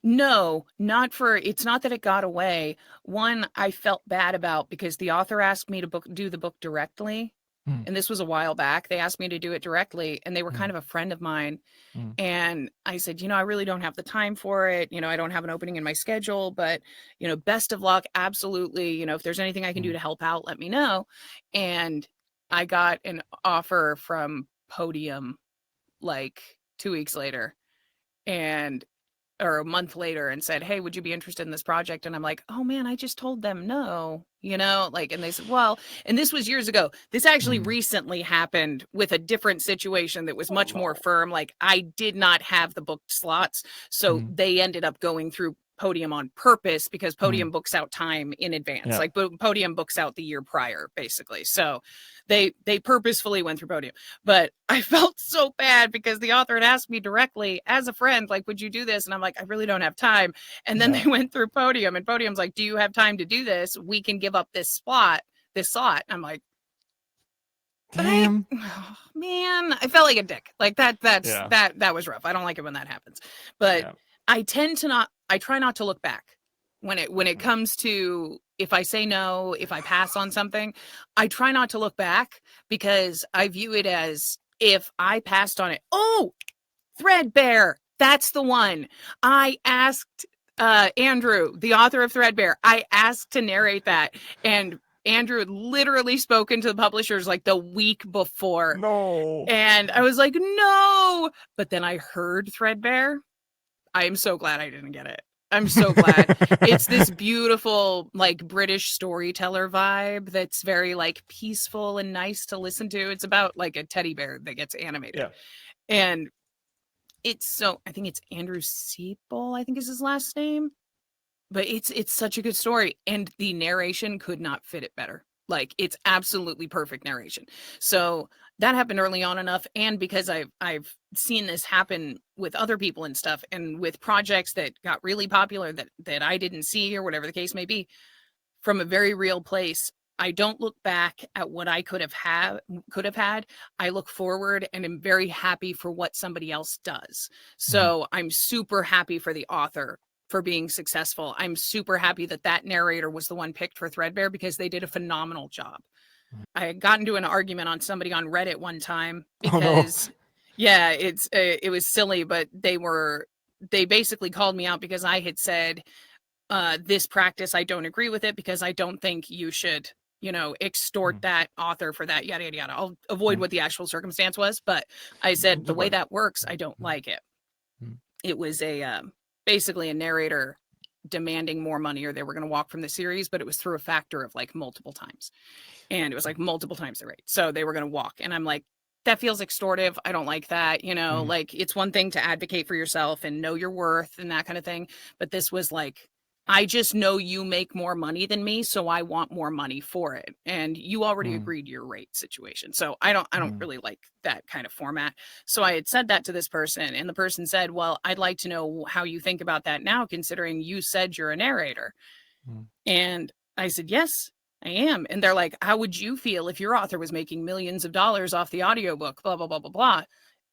Speaker 1: No, it's not that it got away. One I felt bad about because the author asked me to do the book directly. And this was a while back. They asked me to do it directly, and they were kind of a friend of mine. And I said, you know, I really don't have the time for it. You know, I don't have an opening in my schedule, but, you know, best of luck. Absolutely. You know, if there's anything I can do to help out, let me know. And I got an offer from Podium like 2 weeks later, or a month later, and said, "Hey, would you be interested in this project?" And I'm like, "Oh man, I just told them no," you know, like, and they said, "Well," and this was years ago. This actually recently happened with a different situation that was much more firm. Like, I did not have the booked slots, so they ended up going through Podium on purpose, because Podium books out time in advance. Like Podium books out the year prior, basically. So they purposefully went through Podium. But I felt so bad because the author had asked me directly as a friend, like, would you do this? And I'm like, I really don't have time. And then they went through Podium, and Podium's like, do you have time to do this? We can give up this slot. I'm like, damn, man, I felt like a dick. Like that was rough. I don't like it when that happens. But I try not to look back when it comes to, if I say no, if I pass on something, I try not to look back, because I view it as, if I passed on it. Oh, Threadbare. That's the one. I asked Andrew, the author of Threadbare, I asked to narrate that, and Andrew had literally spoken to the publishers like the week before.
Speaker 2: No.
Speaker 1: And I was like, no. But then I heard Threadbare. I am so glad I didn't get it. I'm so glad. It's this beautiful, like, British storyteller vibe that's very, like, peaceful and nice to listen to. It's about, like, a teddy bear that gets animated.
Speaker 2: Yeah.
Speaker 1: And I think it's Andrew Seeple, I think is his last name. But it's such a good story. And the narration could not fit it better. Like, it's absolutely perfect narration. So that happened early on enough. And because I've seen this happen with other people and stuff, and with projects that got really popular that I didn't see, or whatever the case may be, from a very real place, I don't look back at what I could have had. I look forward and am very happy for what somebody else does. So I'm super happy for the author for being successful. I'm super happy that that narrator was the one picked for Threadbare because they did a phenomenal job. I had gotten into an argument on somebody on Reddit one time because, yeah, it was silly, but they basically called me out because I had said, this practice, I don't agree with it because I don't think you should, extort that author for that, yada, yada, yada. I'll avoid what the actual circumstance was, but I said the way that works, I don't like it. It was basically a narrator demanding more money or they were going to walk from the series, but it was through a factor of like multiple times. And it was like multiple times the rate. So they were going to walk. And I'm like, that feels extortive. I don't like that. Like it's one thing to advocate for yourself and know your worth and that kind of thing. But this was like, I just know you make more money than me, so I want more money for it. And you already agreed to your rate situation. So I don't really like that kind of format. So I had said that to this person, and the person said, well, I'd like to know how you think about that now, considering you said you're a narrator. And I said, yes, I am. And they're like, how would you feel if your author was making millions of dollars off the audiobook, blah, blah, blah, blah, blah.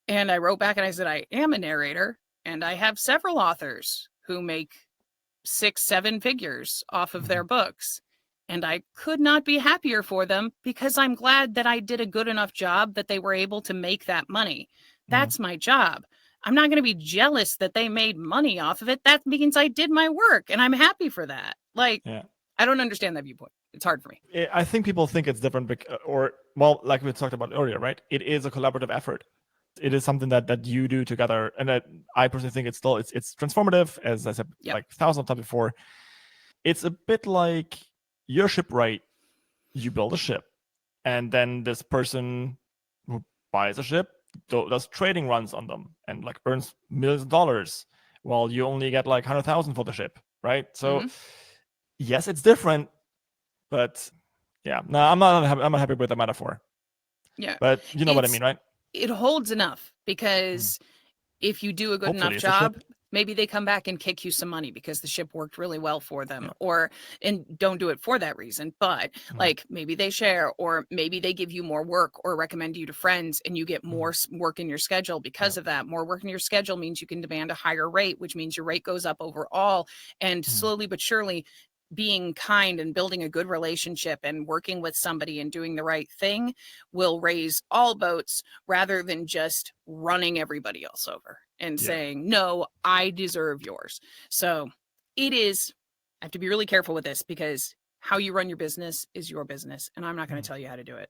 Speaker 1: And I wrote back and I said, I am a narrator and I have several authors who make 6-7 figures off of their books. And I could not be happier for them because I'm glad that I did a good enough job that they were able to make that money. That's my job. I'm not going to be jealous that they made money off of it. That means I did my work and I'm happy for that. Like, I don't understand that viewpoint. It's hard for me.
Speaker 2: I think people think it's different, like we talked about earlier, right? It is a collaborative effort. It is something that you do together, and that I personally think it's transformative, as I said like thousands of times before. It's a bit like your shipwright. You build a ship, and then this person who buys a ship does trading runs on them and like earns millions of dollars, while you only get like 100,000 for the ship, right? So yes, it's different, but yeah, no, I'm not happy with the metaphor.
Speaker 1: Yeah,
Speaker 2: but you know what I mean, right?
Speaker 1: It holds enough because if you do a good enough job, maybe they come back and kick you some money because the ship worked really well for them, and don't do it for that reason. But like maybe they share, or maybe they give you more work or recommend you to friends and you get more work in your schedule because of that. More work in your schedule means you can demand a higher rate, which means your rate goes up overall. And slowly but surely, being kind and building a good relationship and working with somebody and doing the right thing will raise all boats rather than just running everybody else over and saying, no, I deserve yours. So I have to be really careful with this because how you run your business is your business. And I'm not going to tell you how to do it.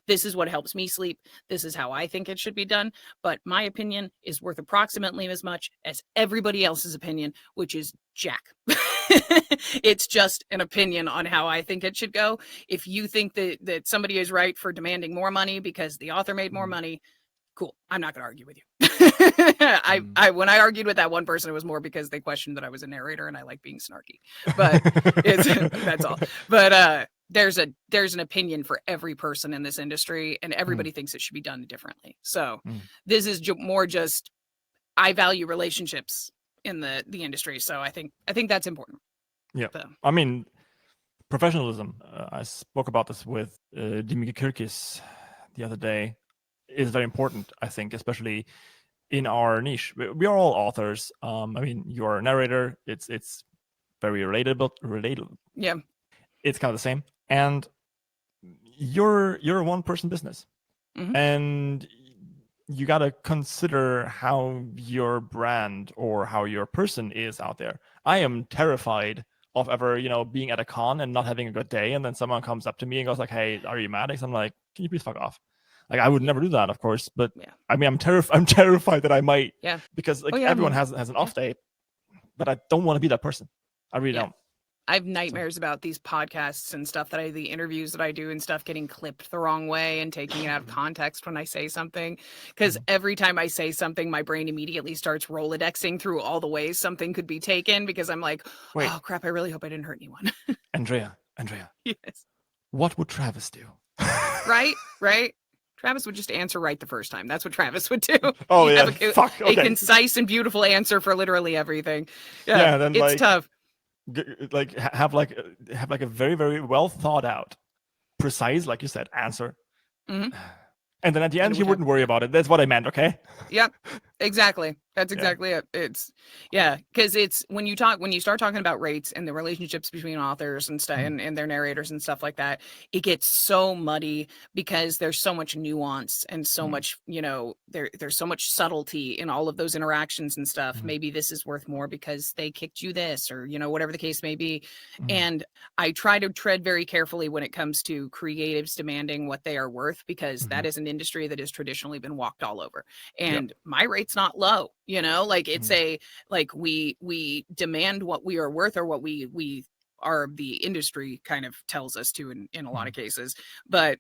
Speaker 1: This is what helps me sleep. This is how I think it should be done. But my opinion is worth approximately as much as everybody else's opinion, which is jack. It's just an opinion on how I think it should go. If you think that somebody is right for demanding more money because the author made more money, cool. I'm not going to argue with you. When I argued with that one person, it was more because they questioned that I was a narrator and I like being snarky. But that's all. But there's an opinion for every person in this industry, and everybody thinks it should be done differently. So this is more just I value relationships in the industry. So I think that's important.
Speaker 2: Yeah. I mean, professionalism. I spoke about this with Dimi Kirkis the other day. Is very important, I think, especially in our niche. We are all authors. I mean, you're a narrator. It's very relatable.
Speaker 1: Yeah.
Speaker 2: It's kind of the same. And you're a one-person business. And you got to consider how your brand or how your person is out there. I am terrified of ever, being at a con and not having a good day. And then someone comes up to me and goes like, hey, are you mad? I'm like, can you please fuck off? Like, I would never do that, of course. But I mean, I'm terrified that I might. Yeah. Because everyone has an off day, but I don't want to be that person. I really don't.
Speaker 1: I have nightmares about these podcasts and stuff the interviews that I do and stuff getting clipped the wrong way and taking it out of context when I say something. Because every time I say something, my brain immediately starts Rolodexing through all the ways something could be taken because I'm like, oh crap, I really hope I didn't hurt anyone.
Speaker 2: Andrea.
Speaker 1: Yes.
Speaker 2: What would Travis do?
Speaker 1: Right. Travis would just answer right the first time. That's what Travis would do.
Speaker 2: Oh, yeah.
Speaker 1: A concise and beautiful answer for literally everything. Yeah, then, it's tough.
Speaker 2: Like have a very, very well thought out precise, like you said, answer.
Speaker 1: Mhm.
Speaker 2: And then at the end,
Speaker 1: it
Speaker 2: he
Speaker 1: would
Speaker 2: wouldn't worry about it. That's what I meant, okay?
Speaker 1: Yep, exactly. That's
Speaker 2: Yeah.
Speaker 1: exactly it. It's because it's when you start talking about rates and the relationships between authors and stuff and their narrators and stuff like that, it gets so muddy because there's so much nuance and so much, there's so much subtlety in all of those interactions and stuff. Maybe this is worth more because they kicked you this, or whatever the case may be. And I try to tread very carefully when it comes to creatives demanding what they are worth, because that is an industry that has traditionally been walked all over. And my rate's not low, like it's we demand what we are worth, or what we are, the industry kind of tells us to in a lot of cases. But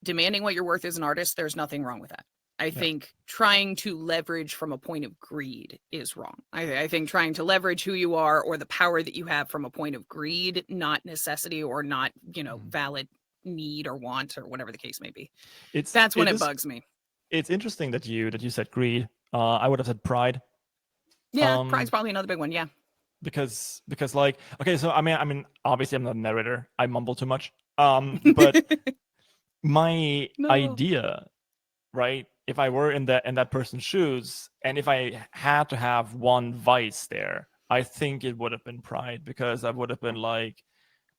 Speaker 1: demanding what you're worth as an artist, there's nothing wrong with that. I think trying to leverage from a point of greed is wrong. I think trying to leverage who you are or the power that you have from a point of greed, not necessity, or not, valid need or want, or whatever the case may be. That's when it bugs me.
Speaker 2: It's interesting that you said greed. I would have said pride.
Speaker 1: Yeah, pride's probably another big one. Yeah.
Speaker 2: Because like, okay, so I mean, obviously I'm not a narrator. I mumble too much. But my idea, right? If I were in that person's shoes, and if I had to have one vice there, I think it would have been pride, because I would have been like,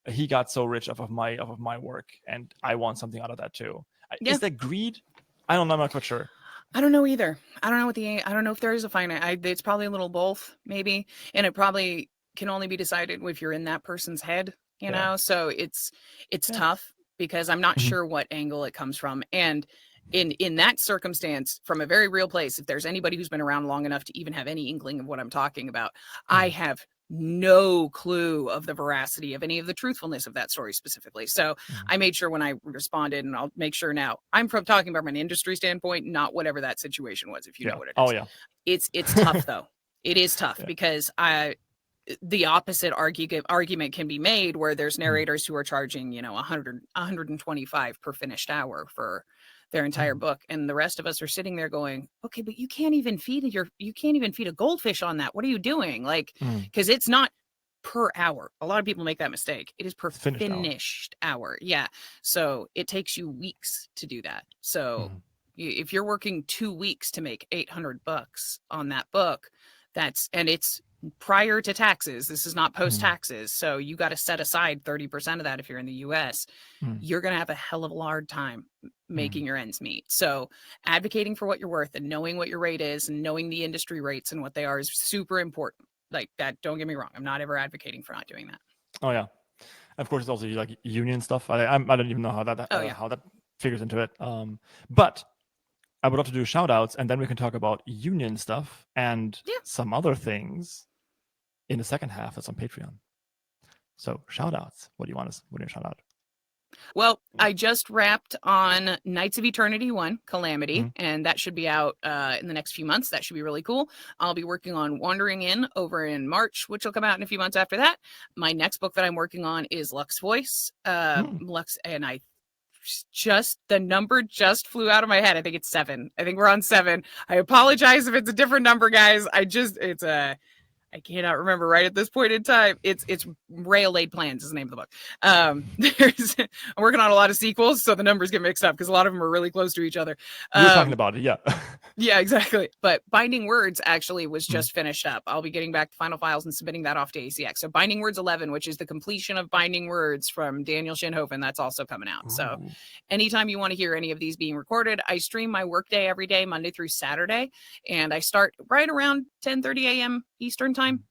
Speaker 2: he got so rich off of my work, and I want something out of that too. Yeah. Is that greed? I don't know. I'm not quite sure.
Speaker 1: I don't know either. I don't know if there is a finite. It's probably a little both, maybe, and it probably can only be decided if you're in that person's head. So it's tough, because I'm not sure what angle it comes from. And in that circumstance, from a very real place, if there's anybody who's been around long enough to even have any inkling of what I'm talking about, I have no clue of the veracity of any of the truthfulness of that story specifically. So I made sure when I responded, and I'll make sure now, I'm talking about from an industry standpoint, not whatever that situation was, if you know what it is.
Speaker 2: Oh yeah.
Speaker 1: It's tough though. It is tough because the opposite argument can be made, where there's narrators who are charging, 125 per finished hour for their entire book, and the rest of us are sitting there going, okay, but you can't even feed a goldfish on that. What are you doing? Like, because it's not per hour. A lot of people make that mistake. It is per finished hour. Yeah. So it takes you weeks to do that. So if you're working 2 weeks to make $800 on that book, and it's prior to taxes. This is not post taxes. So you got to set aside 30% of that if you're in the US. You're going to have a hell of a hard time making your ends meet. So advocating for what you're worth, and knowing what your rate is, and knowing the industry rates and what they are, is super important. Like that. Don't get me wrong. I'm not ever advocating for not doing that.
Speaker 2: Oh yeah. Of course, it's also like union stuff. I don't even know how that how that figures into it. But I would love to do shout outs, and then we can talk about union stuff and some other things in the second half. That's on Patreon. So shout outs. What do you want to shout out?
Speaker 1: Well, I just wrapped on Knights of Eternity 1, Calamity, and that should be out in the next few months. That should be really cool. I'll be working on Wandering In over in March, which will come out in a few months after that. My next book that I'm working on is Lux Voice. Lux, and the number just flew out of my head. I think it's 7. I think we're on 7. I apologize if it's a different number, guys. I cannot remember right at this point in time. It's Rail Laid Plans is the name of the book. I'm working on a lot of sequels, so the numbers get mixed up because a lot of them are really close to each other.
Speaker 2: We were talking about it, yeah.
Speaker 1: Yeah, exactly. But Binding Words actually was just finished up. I'll be getting back the final files and submitting that off to ACX. So Binding Words 11, which is the completion of Binding Words from Daniel Shinhoven, that's also coming out. Ooh. So anytime you want to hear any of these being recorded, I stream my workday every day, Monday through Saturday, and I start right around 10:30 a.m. Eastern time.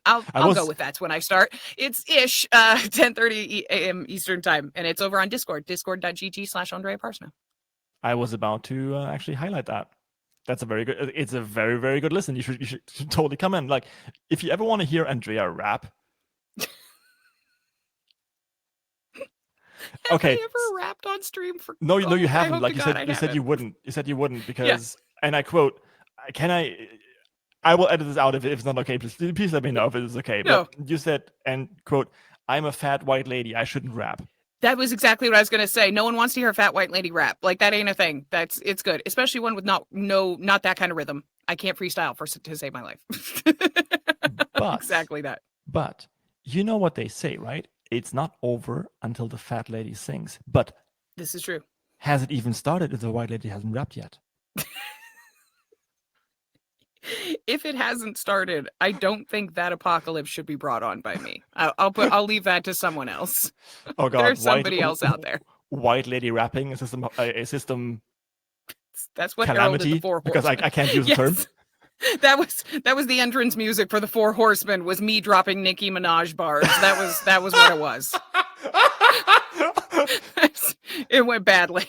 Speaker 1: I'll go with that's when I start. It's 10:30 a.m. Eastern time, and it's over on Discord, discord.gg/Andrea Parsneau.
Speaker 2: I was about to actually highlight that. It's a very, very good listen. You should totally come in. Like, if you ever want to hear Andrea rap.
Speaker 1: Have I ever rapped on stream for?
Speaker 2: No, you haven't. Like you said you wouldn't. You said you wouldn't because, and I quote, I will edit this out if it's not okay. Please let me know if it is okay. No. But you said, and quote, I'm a fat white lady. I shouldn't rap.
Speaker 1: That was exactly what I was going to say. No one wants to hear a fat white lady rap. Like, that ain't a thing. It's good. Especially one with not that kind of rhythm. I can't freestyle to save my life. But exactly that.
Speaker 2: But you know what they say, right? it's not over until the fat lady sings. But
Speaker 1: this is true.
Speaker 2: Has it even started if the white lady hasn't rapped yet?
Speaker 1: If it hasn't started, I don't think that apocalypse should be brought on by me. I'll leave that to someone else.
Speaker 2: Oh God,
Speaker 1: There's somebody else out there.
Speaker 2: White lady rapping, a system.
Speaker 1: That's what
Speaker 2: Calamity,
Speaker 1: heralded the Four
Speaker 2: because
Speaker 1: Horsemen.
Speaker 2: I can't use the term.
Speaker 1: That was the entrance music for the Four Horsemen. Was me dropping Nicki Minaj bars. That was what it was. It went badly.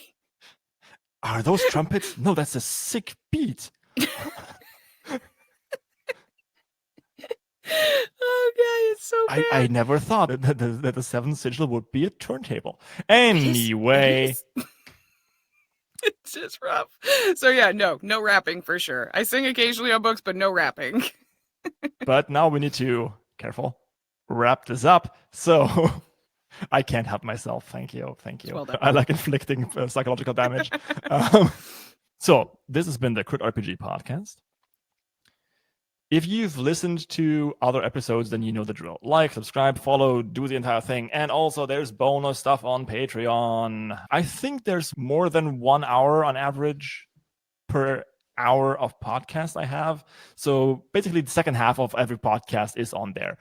Speaker 2: Are those trumpets? No, that's a sick beat.
Speaker 1: Oh god, it's so bad.
Speaker 2: I never thought that the seventh sigil would be a turntable. Anyway.
Speaker 1: It's just rough. So yeah, no rapping for sure. I sing occasionally on books, but no rapping.
Speaker 2: But now we need to, careful, wrap this up. So I can't help myself. Thank you.
Speaker 1: Well done.
Speaker 2: I like inflicting psychological damage. So this has been the Crit RPG podcast. If you've listened to other episodes, then you know the drill. Like, subscribe, follow, do the entire thing. And also there's bonus stuff on Patreon. I think there's more than 1 hour on average per hour of podcast I have. So basically the second half of every podcast is on there.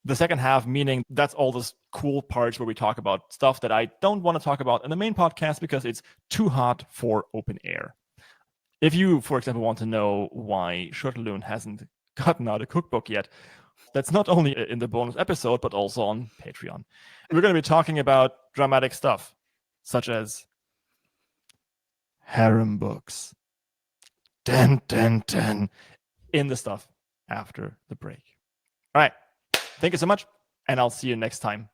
Speaker 2: The second half meaning that's all those cool parts where we talk about stuff that I don't want to talk about in the main podcast because it's too hot for open air. If you, for example, want to know why Shurtleloon hasn't gotten out a cookbook yet, that's not only in the bonus episode, but also on Patreon. We're going to be talking about dramatic stuff, such as harem books. Dun, dun, dun. In the stuff after the break. All right. Thank you so much, and I'll see you next time.